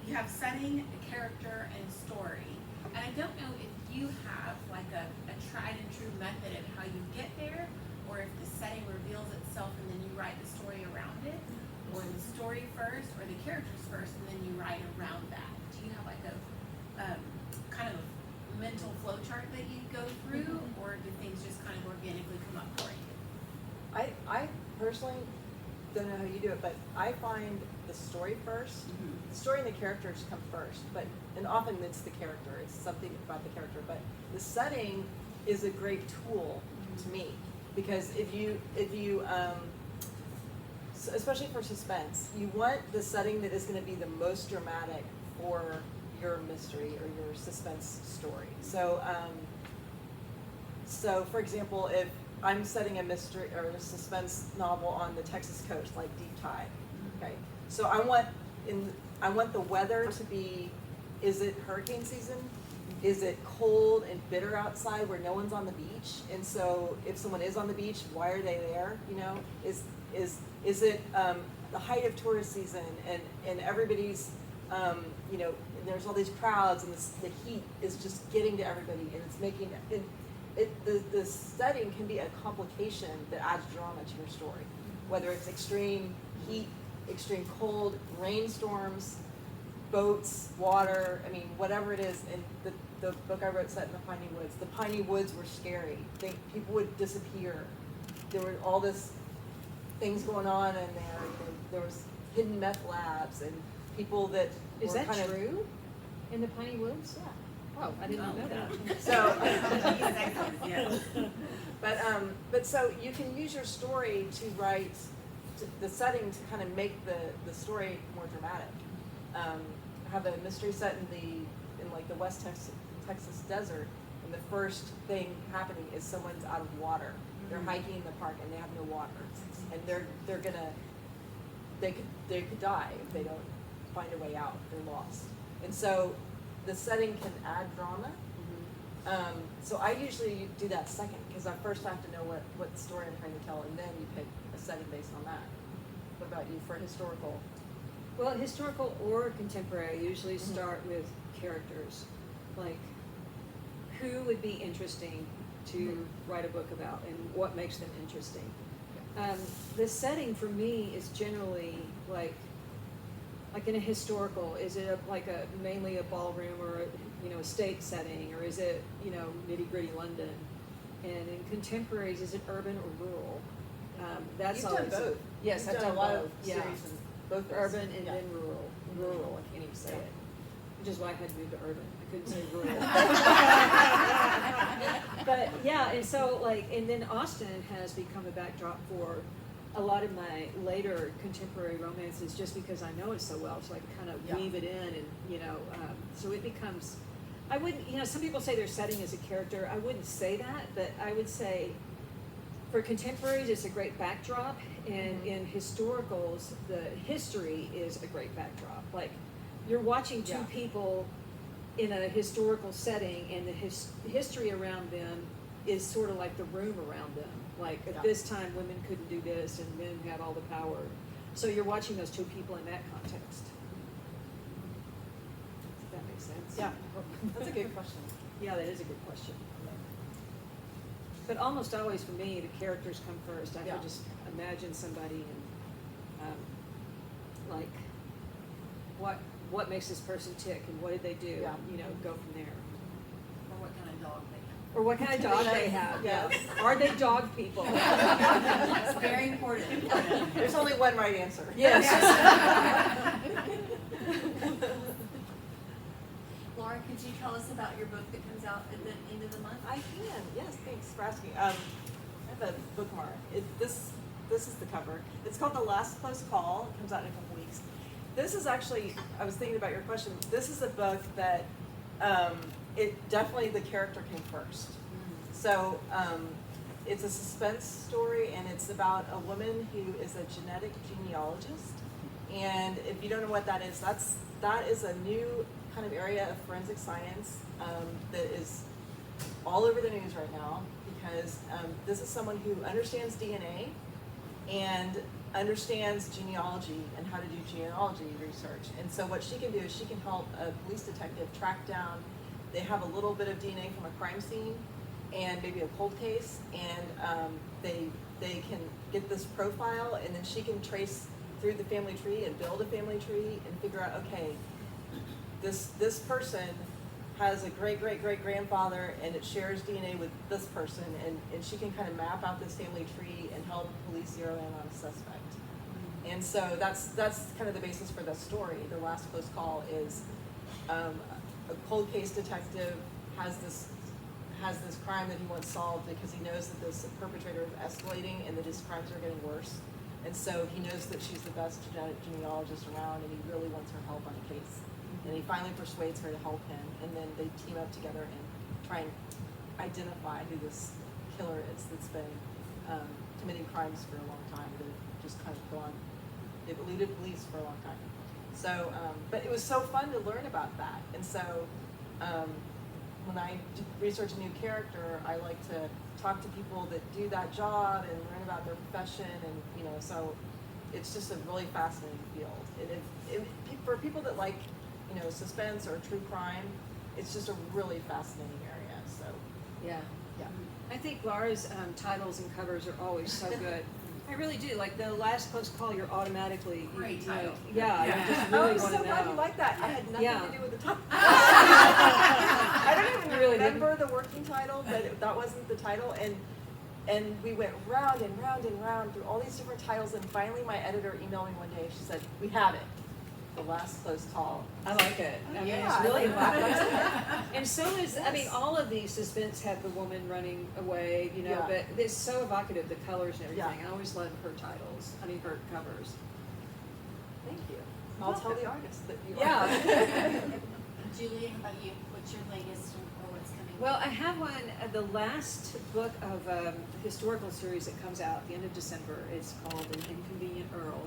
you have setting, a character, and story. And I don't know if you have like a tried and true method of how you get there, or if the setting reveals itself and then you write the story around it, or the story first, or the characters first, and then you write around that. Do you have like a kind of mental flow chart that you go through, or do things just kind of organically come up for you? I personally don't know how you do it, but I find the story first. The story and the characters come first, and often it's the character, it's something about the character, but the setting is a great tool to me, because if you especially for suspense, you want the setting that is gonna be the most dramatic for your mystery or your suspense story. So for example, if I'm setting a mystery or a suspense novel on the Texas coast, like Deep Tide, okay? So I want the weather to be, is it hurricane season? Is it cold and bitter outside where no one's on the beach? And so if someone is on the beach, why are they there, you know? Is it the height of tourist season and everybody's, you know, there's all these crowds and the heat is just getting to everybody and it's making the setting can be a complication that adds drama to your story, whether it's extreme heat, extreme cold, rainstorms, boats, water, I mean, whatever it is. And the book I wrote set in the Piney Woods. The Piney Woods were scary. People would disappear. There were all this things going on in there. There was hidden meth labs and people that Is were that kind of, true? In the Piney Woods? Yeah. Oh, I didn't know that. So, Yeah. but so you can use your story to write the setting to kind of make the story more dramatic. Have a mystery set in like the West Texas desert, and the first thing happening is someone's out of water. They're hiking in the park and they have no water, and they could die if they don't find a way out. They're lost, and so the setting can add drama. So I usually do that second, because I first have to know what story I'm trying to tell, and then you pick a setting based on that. What about you for historical? Well, historical or contemporary, I usually start with characters. Like, who would be interesting to write a book about and what makes them interesting? The setting for me is generally like in a historical, is it mainly a ballroom or a state setting, or is it nitty gritty London? And in contemporaries, is it urban or rural? That's You've done always both. Yes, You've I've done done a lot both. of Yeah, series in both those. urban and Yeah. then rural. Rural, I can't even say it, which is why I had to move to urban. I couldn't say rural. But yeah, and so and then Austin has become a backdrop for a lot of my later contemporary romances, just because I know it so well, so I can kind of weave it in, and so it becomes. I wouldn't, some people say their setting is a character. I wouldn't say that, but I would say for contemporaries, it's a great backdrop, and in historicals, the history is a great backdrop. Like, you're watching two people in a historical setting, and the history around them is sort of like the room around them. Like, at this time, women couldn't do this, and men had all the power. So you're watching those two people in that context. Does that make sense? Yeah, that's a good question. Yeah, that is a good question. But almost always for me, the characters come first. I Yeah. could just imagine somebody and, what makes this person tick and what did they do? Yeah. Go from there. Or what kind of dog they have. Or what kind of dog they have. Yes. Are they dog people? It's very important. There's only one right answer. Yes. Laura, could you tell us about your book that comes out at the end of the month? I can, yes, thanks for asking. I have a bookmark. This is the cover. It's called The Last Close Call. It comes out in a couple weeks. This is actually, I was thinking about your question, this is a book that, it definitely, the character came first. So, it's a suspense story, and it's about a woman who is a genetic genealogist. And if you don't know what that is a new kind of area of forensic science, that is all over the news right now, because, this is someone who understands DNA and understands genealogy and how to do genealogy research. And so what she can do is she can help a police detective track down, they have a little bit of DNA from a crime scene and maybe a cold case, and they can get this profile, and then she can trace through the family tree and build a family tree and figure out, okay, this person has a great-great-great-grandfather and it shares DNA with this person, and she can kind of map out this family tree and help police zero in on a suspect. And so that's kind of the basis for the story. The Last Close Call is a cold case detective has this crime that he wants solved because he knows that this perpetrator is escalating and that his crimes are getting worse. And so he knows that she's the best genealogist around, and he really wants her help on the case. And he finally persuades her to help him, and then they team up together and try and identify who this killer is that's been committing crimes for a long time, that have just kind of gone, they've eluded police for a long time. So, but it was so fun to learn about that. And so, when I research a new character, I like to talk to people that do that job and learn about their profession, and so it's just a really fascinating field. And for people that like, suspense or true crime, it's just a really fascinating area. So Yeah. yeah, I think Laura's titles and covers are always so good. I really do. Like the Last Close Call, you're automatically Great you know, title. Yeah, Yeah. you just oh, really I'm want so to glad know. you like that. I had nothing Yeah. to do with the title. I don't even Really remember the working title, but that wasn't the title. And we went round and round and round through all these different titles, and finally my editor emailed me one day. She said, "We have it. The Last Close Call." I like it. I mean, Yeah, it's I really like fun. that. And so is, I mean, all of these suspense have the woman running away, Yeah. but it's so evocative, the colors and everything. Yeah. I always love her titles, her covers. Thank you. I'll tell the artist that you Yeah. Julie, how about you? What's your latest or what's coming? Well, I have one, the last book of a historical series that comes out at the end of December. It's called An Inconvenient Earl.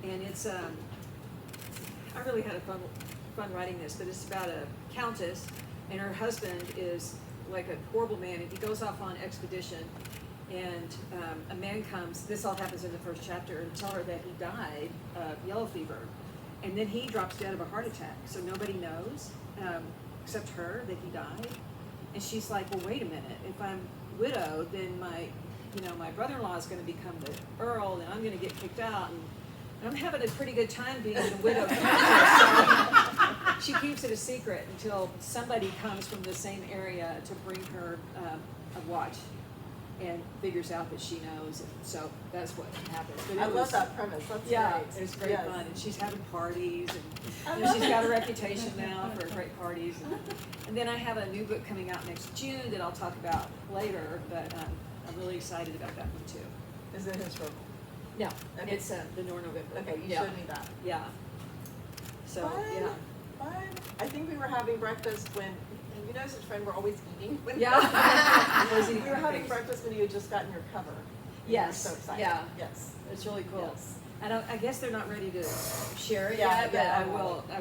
And it's, I really had fun writing this, but it's about a countess, and her husband is like a horrible man, and he goes off on expedition, and a man comes, this all happens in the first chapter, and tell her that he died of yellow fever. And then he drops dead of a heart attack, so nobody knows, except her, that he died. And she's like, well, wait a minute, if I'm widowed, then my brother-in-law is gonna become the earl, and I'm gonna get kicked out, and I'm having a pretty good time being a widow countess. So she keeps it a secret until somebody comes from the same area to bring her a watch, and figures out that she knows, and so that's what happens. But I it love was- that premise. That's Yeah, great. it was great Yes. fun, and she's having parties, I and love she's it. got a reputation now for great parties. And then I have a new book coming out next June that I'll talk about later, but I'm really excited about that one too. Is it historical? No, Okay. it's the Nor November. Okay, you Yeah. showed me that. Yeah. So, Fun. yeah. Fun. I think we were having breakfast when, you know, such friend, we're always eating. When Yeah. we were having breakfast when you had just gotten your cover. We were Yes, so excited. yeah. Yes. It's really cool. Yes. I guess they're not ready to share it Yeah, yet, but yeah. I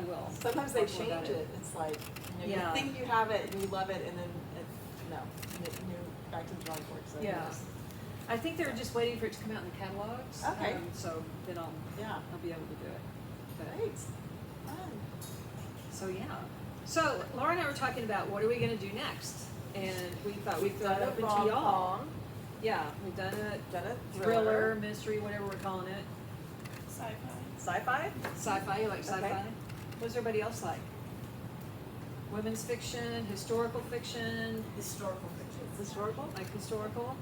will. Sometimes they talk more about change it. It's like, Yeah. you think you have it and you love it, and then no, you're back to the drawing board. So Yeah. yes. I think they're just waiting for it to come out in the catalogs. Okay. So then Yeah. I'll be able to do it. But- Great. Fun. So yeah. So Laura and I were talking about what are we going to do next, and we thought we'd throw Done it a open to y'all. rom-com, Yeah, we've done a done a thriller, mystery, whatever we're calling it. Sci-fi. sci-fi. Sci-fi. You like sci-fi? Okay. What does everybody else like? Women's fiction, historical fiction, Historical fiction. Historical. like historical,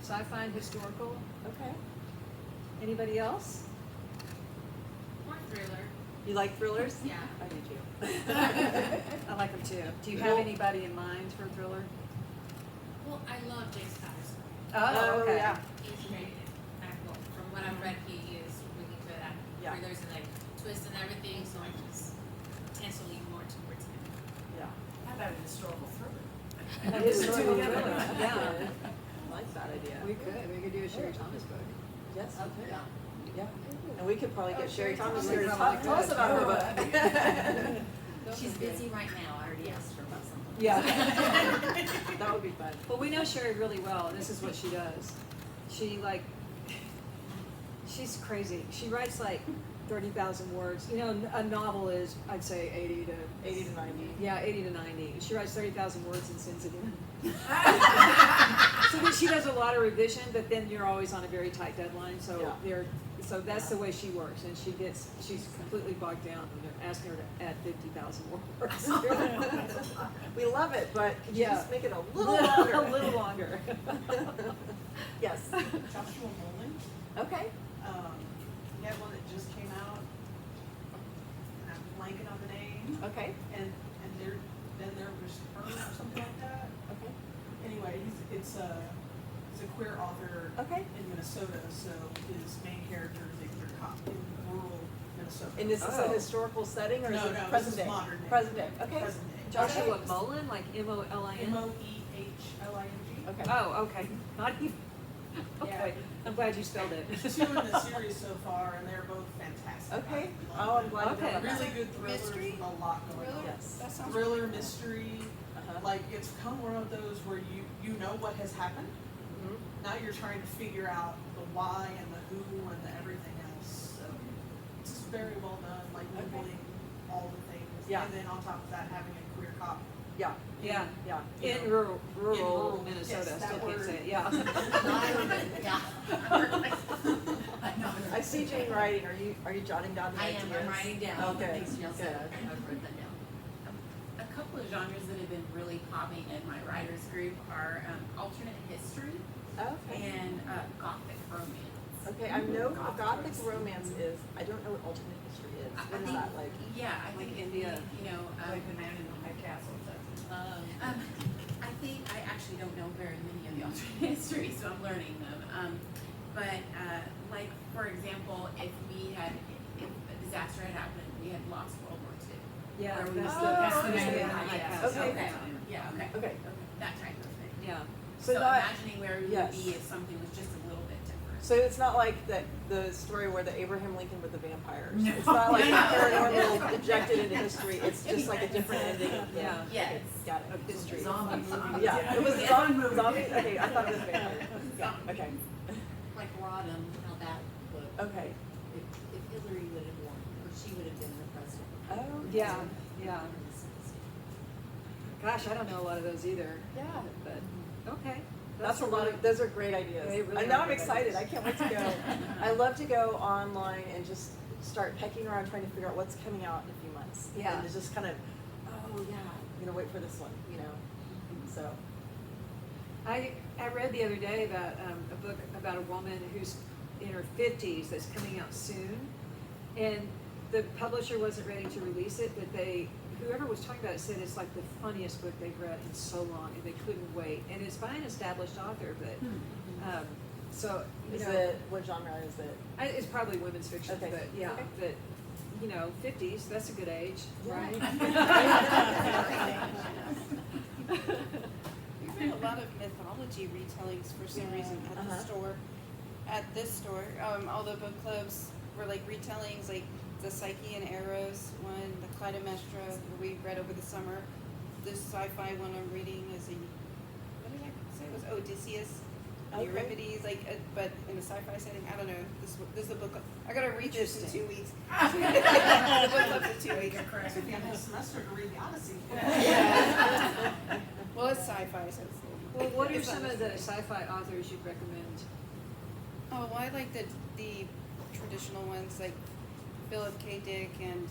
sci-fi and historical. Okay. Anybody else? More thriller. You like thrillers? Yeah. I do too. I like them too. Do you have Well- anybody in mind for a thriller? Well, I love James Patterson. Oh, okay. yeah. He's great. Well, from what I've read, he is really good at Yeah. thrillers and like twist and everything, so I just tend to lean more towards him. Yeah. How about a historical thriller? That is Two true. together. Yeah. I like that idea. We could do a Sherry Thomas book. Yes, Okay. yeah. And we could probably get Sherry Thomas Thomas here to would talk, probably tell us could. about her book. She's busy right now, I already asked her about something. Yeah. That would be fun. Well, we know Sherry really well, and this is what she does. She she's crazy. She writes like 30,000 words. You know, a novel is, I'd say 80 to 80 to 90. Yeah, 80 to 90. She writes 30,000 words and sends it in. So then she does a lot of revision, but then you're always on a very tight deadline. So Yeah. so that's the way she works, and she's completely bogged down when they're asking her to add 50,000 words. We love it, but could you Yeah. just make it a little longer? A little longer. Yes. Joshua Nolan, Okay. he had one that just came out, and I'm blanking on the name, Okay. and there was her or something like that. Okay. Anyway, he's a queer author Okay. in Minnesota, so his main character is a queer cop in rural Minnesota. And is this a Oh. historical setting or is No, it no, this present is day? modern day. Present day. Okay. Present day. Joshua Okay. Mullen, like M-O-L-I-N? Moehling. Okay. Oh, okay. Not even. Okay. I'm glad you spelled it. There's two in the series so far, and they're both fantastic. Okay. I love Oh, I'm them. glad you Okay. brought that Really up. good thrillers Mystery? with a lot going Thriller? on. Yes. That sounds Thriller, mystery, Uh-huh. like it's come one of those where you know what has happened. Mhm. Now you're trying to figure out the why and the who and the everything else. So it's just very well done, like Okay. labeling all the things. Yeah. And then on top of that, having a queer cop. Yeah. Yeah. Yeah. You In know, rural in Minnesota, yes, I still that can't word. say it, yeah. Not urban, yeah. I know. I see Jane writing. Are you jotting down the I ideas? am, I'm writing down all the Okay. things y'all said, Good. I've written them down. A couple of genres that have been really popping in my writers group are alternate history Okay. and gothic romance. Okay, I know what Gothic romance is. I don't know what alternate history is. I What is think- that like? Yeah, I Like think India. You know, The Man in the High Castle. I think I actually don't know very many of the alternate histories, so I'm learning them. But like for example, if a disaster had happened, we had lost World War II. Yeah, Where we that's still the, that's okay. the yeah, yeah, yeah, okay. okay, yeah, okay, Okay. that type of thing. yeah. So So not, imagining where we yes. would be if something was just a little bit different. so it's not like the story where the Abraham Lincoln with the vampires. No. It's not like No. paranormal injected into history. It's just like a different ending. of the- Yeah. Yes. Okay, got it. Of history. Zombie movie. Yeah, it was zombies. Okay, I thought it was vampires. Yeah, okay, Like Rodham, how that looked. okay. If Hillary would have won, or she would have been the president. Oh, Yeah, yeah. Gosh, I don't know a lot of those either. Yeah. But, okay. That's a lot of, those are great ideas. They really And now are I'm great excited. ideas. I can't wait to go. I love to go online and just start pecking around trying to figure out what's coming out in a few months. Yeah. And to just kind of, oh yeah, I'm gonna wait for this one, you know? So, I read the other day about a book about a woman who's in her 50s that's coming out soon, and the publisher wasn't ready to release it, but whoever was talking about it said it's like the funniest book they've read in so long, and they couldn't wait. And it's by an established author, but so you is know, it, what genre is it? it's probably women's fiction, Okay. but yeah, Okay. but you know, 50s, that's a good age, Yeah. right? We've had a lot of mythology retellings for some reason at the Uh-huh. store. At this store, all the book clubs were like retellings, like the Psyche and Eros one, the Clytemnestra that we read over the summer. This sci-fi one I'm reading is what did I say? It was Odysseus, Okay. Euripides, but in a sci-fi setting. I don't know. This is the book. I gotta read this in Interesting. 2 weeks. The book club for 2 weeks. It took me a whole semester to read the Odyssey. Well, it's sci-fi, so it's. Well, what are it's some not of the necessary. sci-fi authors you'd recommend? Oh, well, I like the traditional ones like Philip K. Dick and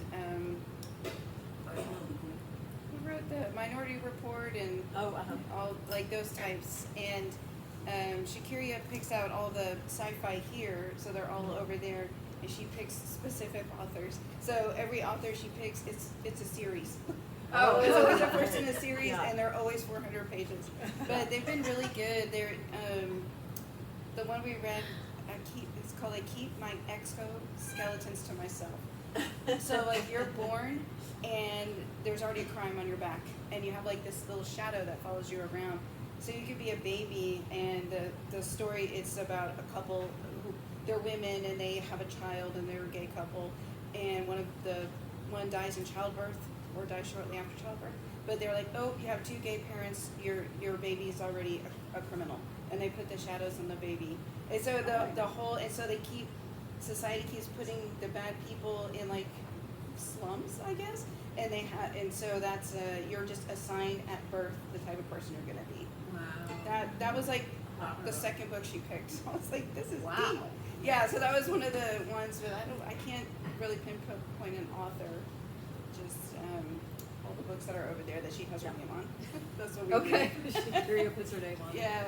who wrote the Minority Report and Oh, uh-huh. all like those types. And Shakiria picks out all the sci-fi here, so they're all over there, and she picks specific authors. So every author she picks, it's a series. Oh. It's always a first in a series, Yeah. and they're always 400 pages. But they've been really good. They're the one we read. It's called "I Keep My Exoskeletons to Myself," So like you're born and there's already a crime on your back and you have like this little shadow that follows you around. So you could be a baby and the story it's about a couple who they're women and they have a child and they're a gay couple and one dies in childbirth or dies shortly after childbirth. But they're like, oh, you have two gay parents, your baby is already a criminal. And they put the shadows on the baby. And so society keeps putting the bad people in like slums, I guess. And so that's you're just assigned at birth the type of person you're gonna be. Wow. That was like the second book she picked. So I was like, this is Wow. deep. Yeah, so that was one of the ones, but I can't really pinpoint an author. Just all the books that are over there that she has her name on. That's what we Okay. do. She puts her name on it. Yeah.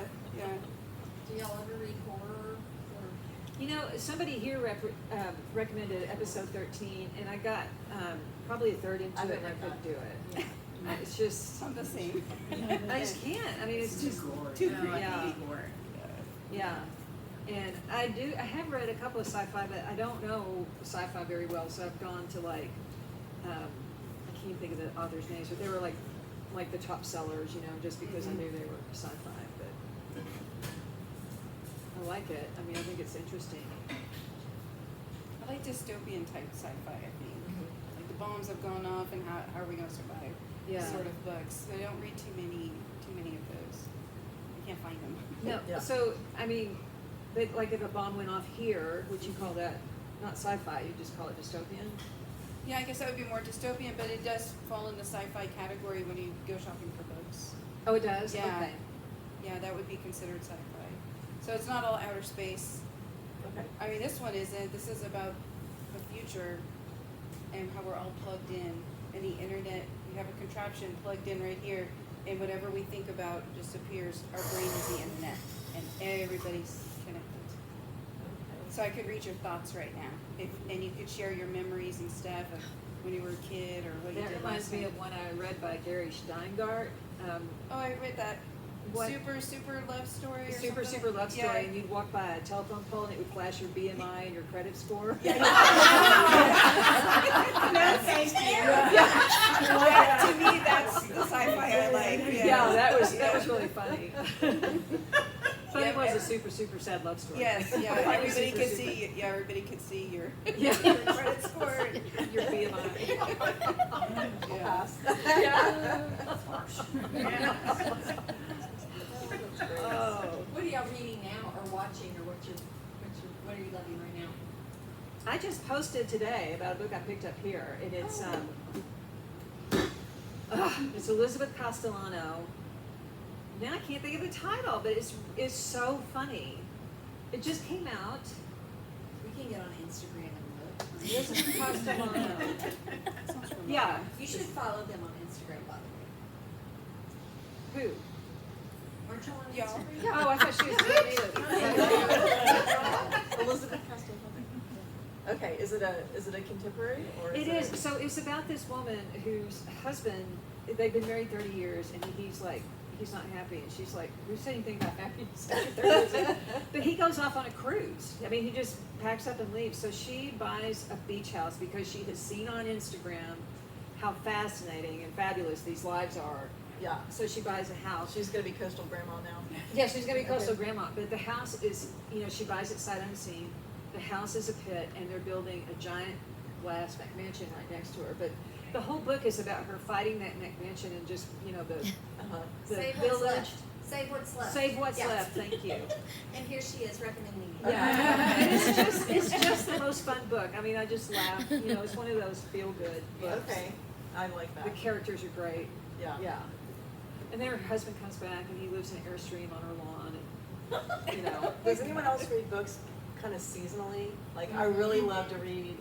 Do y'all ever read horror or? You know, somebody here recommended episode 13, and I got probably a third into it, and I couldn't do it. It's just, I'm the same. I just can't. I mean, it's just Too No, I Yeah. think it's more. yeah. And I have read a couple of sci-fi, but I don't know sci-fi very well, so I've gone to like, I can't even think of the authors' names, but they were like the top sellers, you know, just because I knew they were sci-fi. But I like it. I mean, I think it's interesting. I like dystopian type sci-fi, I think. Like the bombs have gone off and how are we gonna survive? Yeah. Sort of books. I don't read too many of those. I can't find them. No, Yeah. so, I mean, but like if a bomb went off here, would you call that not sci-fi, you just call it dystopian? Yeah, I guess that would be more dystopian, but it does fall in the sci-fi category when you go shopping for books. Oh, it does? Yeah. Okay. Yeah, that would be considered sci-fi. So it's not all outer space. Okay. I mean, this one isn't. This is about the future and how we're all plugged in. And the internet, we have a contraption plugged in right here, and whatever we think about just appears. Our brain is the internet, and everybody's connected. So I could read your thoughts right now, and you could share your memories and stuff of when you were a kid or what you That did reminds last me night. of one I read by Gary Steingart. Oh, I read that. What? Super love story or Super something? love story, Yeah. and you'd walk by a telephone pole and it would flash your BMI and your credit score. No, thank you. Yeah, to me, that's the sci-fi I like. Yeah, that was really funny. But Yeah, it was a every- super sad love story. Yes, yeah, It was everybody super, could super- see. Yeah, everybody could see your Yeah. credit score. Your BMI. Yeah. Pass. Oh. What are y'all reading now or watching or what are you loving right now? I just posted today about a book I picked up here, and it's it's Elizabeth Castellano. Now I can't think of the title, but it's so funny. It just came out. We can get on Instagram and look. Elizabeth Castellano. Sounds familiar. Yeah. You should follow them on Instagram, by the way. Who? Aren't you on Y'all. Instagram? Oh, I thought she was doing Elizabeth Castellano. Okay, is it a contemporary or It is. So it's about this woman whose husband, they've been married 30 years, and he's not happy. And she's like, who said anything about happiness after 30 years? But he goes off on a cruise. I mean, he just packs up and leaves. So she buys a beach house because she has seen on Instagram how fascinating and fabulous these lives are. Yeah, So she buys a house. she's gonna be coastal grandma now. Yeah, she's gonna be close to grandma, but the house is, she buys it sight unseen. The house is a pit, and they're building a giant glass McMansion right next to her. But the whole book is about her fighting that McMansion and just, the Save what's village. left. Save what's left. Save what's Yeah. left, thank you. And here she is recommending it. Yeah, and it's just the most fun book. I mean, I just laugh, it's one of those feel-good books. Okay, I like that. The characters are great, Yeah. yeah. And then her husband comes back and he lives in an Airstream on her lawn, and, Does anyone else read books kind of seasonally? Like, I really love to read,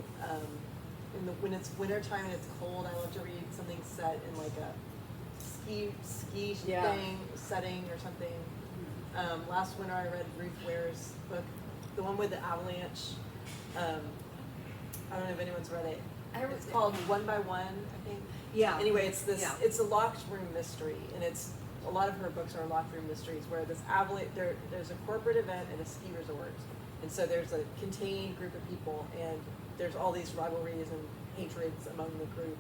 when it's winter time and it's cold, I love to read something set in like a ski Yeah. thing, setting or something. Last winter I read Ruth Ware's book, the one with the avalanche. I don't know if anyone's read it. It's called One by One, I think. yeah. Anyway, it's this. Yeah. It's a locked room mystery, and it's a lot of her books are locked room mysteries where this avalanche. There's a corporate event at a ski resort, and so there's a contained group of people, and there's all these rivalries and hatreds among the group.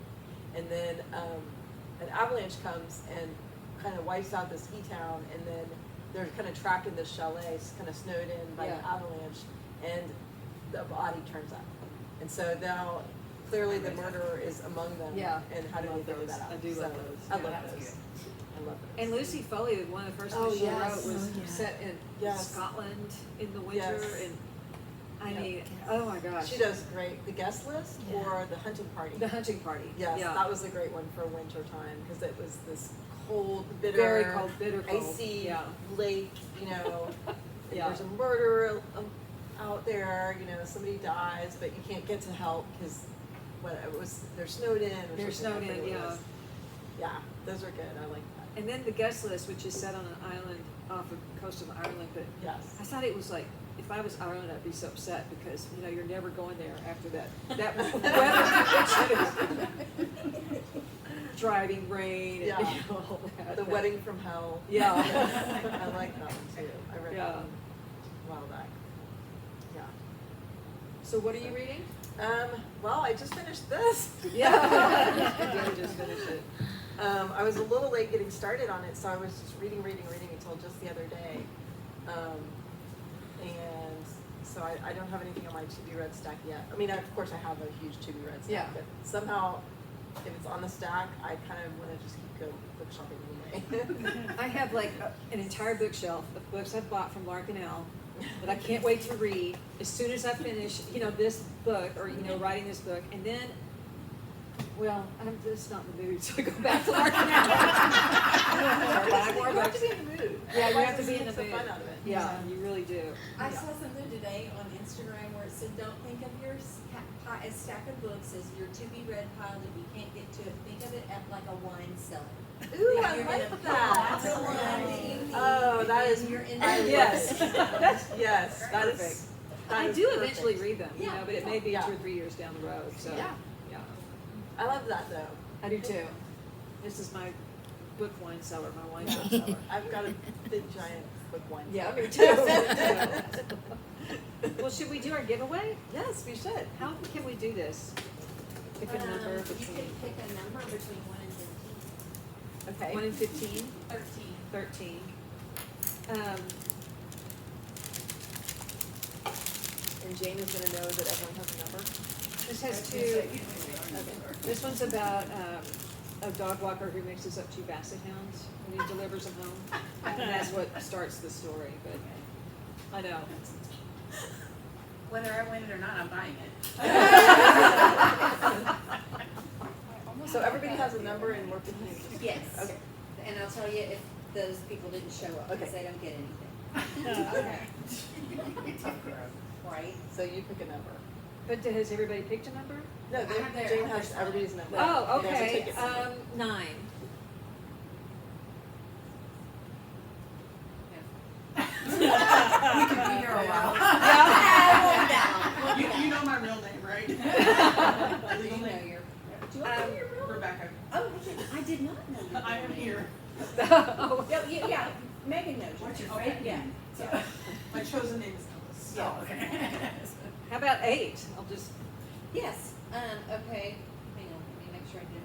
And then an avalanche comes and kind of wipes out the ski town, and then they're kind of trapped in this chalet, kind of snowed in by the Yeah. avalanche, and the body turns up. And so now, clearly the murderer is among them. Yeah. And how do I they love figure those. that out? I do So, love those. I Yeah, love that's those. good. I love those. And Lucy Foley, one of the first Oh, things she yes. wrote was Oh, yeah. set in Yes. Scotland in the winter, Yes. and I Yeah. mean, oh my gosh. She does great. The guest list or the hunting party? The hunting party. Yes, Yeah. that was a great one for winter time because it was this cold, bitter, Very cold, bitter cold. icy Yeah. lake. You know, Yeah. there's a murderer out there. You know, somebody dies, but you can't get to help because what it was. They're snowed in. Or They're something, snowed I forget in, what it yeah. was. Yeah, those are good. I like that. And then the guest list, which is set on an island off the coast of Ireland, but Yes. I thought it was like, if I was Ireland, I'd be so upset because, you know, you're never going there after that weather condition. Driving rain and, Yeah. you know, all that. The Wedding from Hell. Yeah. I like that one too. I read Yeah. that one a while back. Yeah. So what are you reading? Well, I just finished this. Yeah. You just finished it. I was a little late getting started on it, so I was just reading until just the other day. And so I don't have anything on my to-be-read stack yet. I mean, of course I have a huge to-be-read stack, Yeah. but somehow, if it's on the stack, I kind of want to just keep going book shopping anyway. I have like an entire bookshelf of books I've bought from Larkin L that I can't wait to read as soon as I finish, you know, this book or, you know, writing this book. And then, well, I'm just not in the mood, so I go back to Larkin L. Buy more You have books. to be in the mood. Yeah, you Otherwise have to it be in takes the the mood. fun out of it. Yeah, you really do. I Yeah. saw something today on Instagram where it said, don't think of your a stack of books as your to-be-read pile that you can't get to. Think of it as like a wine cellar. Ooh, That I you're like gonna that. pull out the one that you need, Oh, and that then is, you're in I the- Yes. Yes, that is. Perfect. that I is do perfect. eventually read them, you Yeah. know, but it may be Yeah. 2 or 3 years down the road, so. Yeah. Yeah. I love that though. I do too. This is my book wine cellar, my wine Yeah. cellar. I've got a big giant book wine. Yeah, me cellar. too. Well, should we do our giveaway? Yes, we should. How can we do this? Pick a number You between could pick a number between 1 and 15. Okay. 1 and 15, 13. 13. And Jane is gonna know that everyone has a number. This has two, this one's about a dog walker who mixes up 2 basset hounds when he delivers them home. And that's what starts the story, but I know. Whether I win it or not, I'm buying it. So everybody has a number and we're picking. Yes. Okay. And I'll tell you if those people didn't show up, because Okay. they don't get anything. Okay. Right? So you pick a number. But has everybody picked a number? No, I have their- Jane has everybody's number. Oh, There's a okay, ticket. 9. We could be here a while. You know my real name, right? Do Legal you know name? your, do I know your real? Rebecca. Oh, I did not know your I am here. Oh, No, yeah, Megan knows What's yours, your right? fake Yeah. name? Yeah. My chosen name is Ellis. Oh, okay. how about 8? I'll just, Yes, okay, hang on, let me make sure I did it.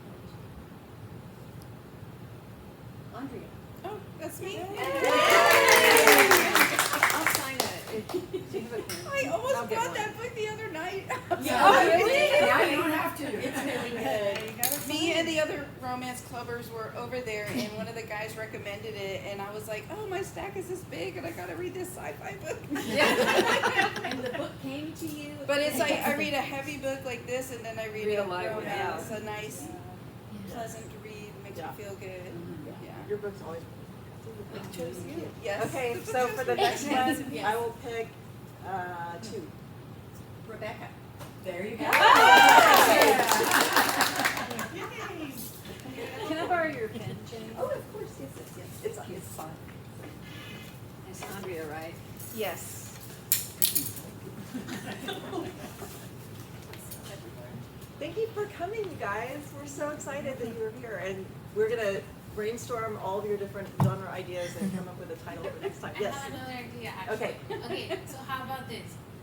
Andrea. Oh, that's me. I'll sign it. Do you have a pen? I almost I'll get bought one. that book the other night. Oh, really? Now you don't have to. It's really good. Me and the other romance clubbers were over there, and one of the guys recommended it, and I was like, "Oh, my stack is this big, and I gotta read this sci-fi book." And the book came to you? But it's like I read a heavy book like this, and then I read Read a a light one, romance, yeah. a nice, pleasant read, makes Yeah. me feel good. Yeah. Your book's always. Yes. Okay, The book so chose for the me. next one, Yes. I will pick 2. Rebecca. There you go. Can I borrow your pen, Jane? Oh, of course, yes. It's fun. It's Andrea, right? Yes. Thank you for coming, you guys. We're so excited that you're here, and we're gonna brainstorm all of your different genre ideas and come up with a title for next time. I Yes. have another idea actually. Okay. Okay, so how about this?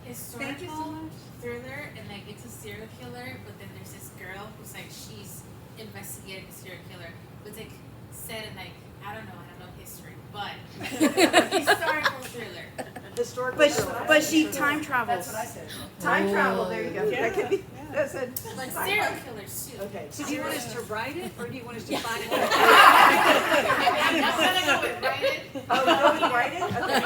historical thriller, and like it's a serial killer, but then there's this girl who's like she's investigating a serial killer. But it's like set in like I don't know history, but historical thriller. Historical But, thriller. but she time travels. That's what I said. Time travel, there you go. Yeah. That could be, that's a. But serial killers too. Okay. So do you want us to write it, or do you want us to find one? I'm gonna go with write it. Oh, you want me to write it? Okay.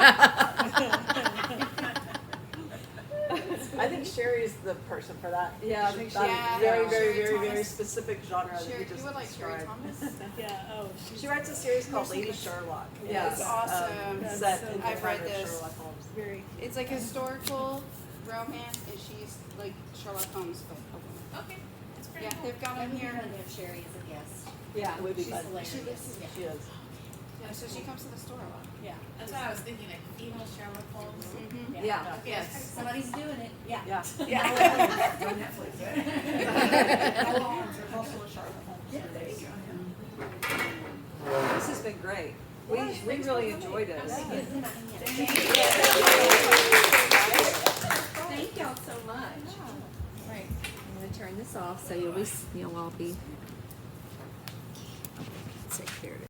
I think Sherry's the person for that. Yeah, I think That Yeah. very, very, Sherry very, very Thomas. specific genre that Sherry, you you just would like Sherry described. Thomas? Yeah, oh, She writes a series called Lady Sherlock. Yeah. It's awesome. That's Set so in good. the I've read time of this. Sherlock Holmes. very. It's like historical romance, and she's like Sherlock Holmes, but a woman. Okay, that's pretty Yeah, cool. they've got That them would be here. fun to have Sherry as a guest. Yeah. It would be She's fun. hilarious. She lives- Yeah. She is. Yeah, so she comes to the store a lot. Yeah. That's what I was thinking, like female Sherlock Holmes. Mm-hmm. Yeah. Okay, Yes. that's pretty Somebody's doing it, yeah. Yeah. There's also a Charlotte Holmes series. This has been great. We really enjoyed it. Thank y'all so much. Right, I'm gonna turn this off, so you'll all be. Take care of it.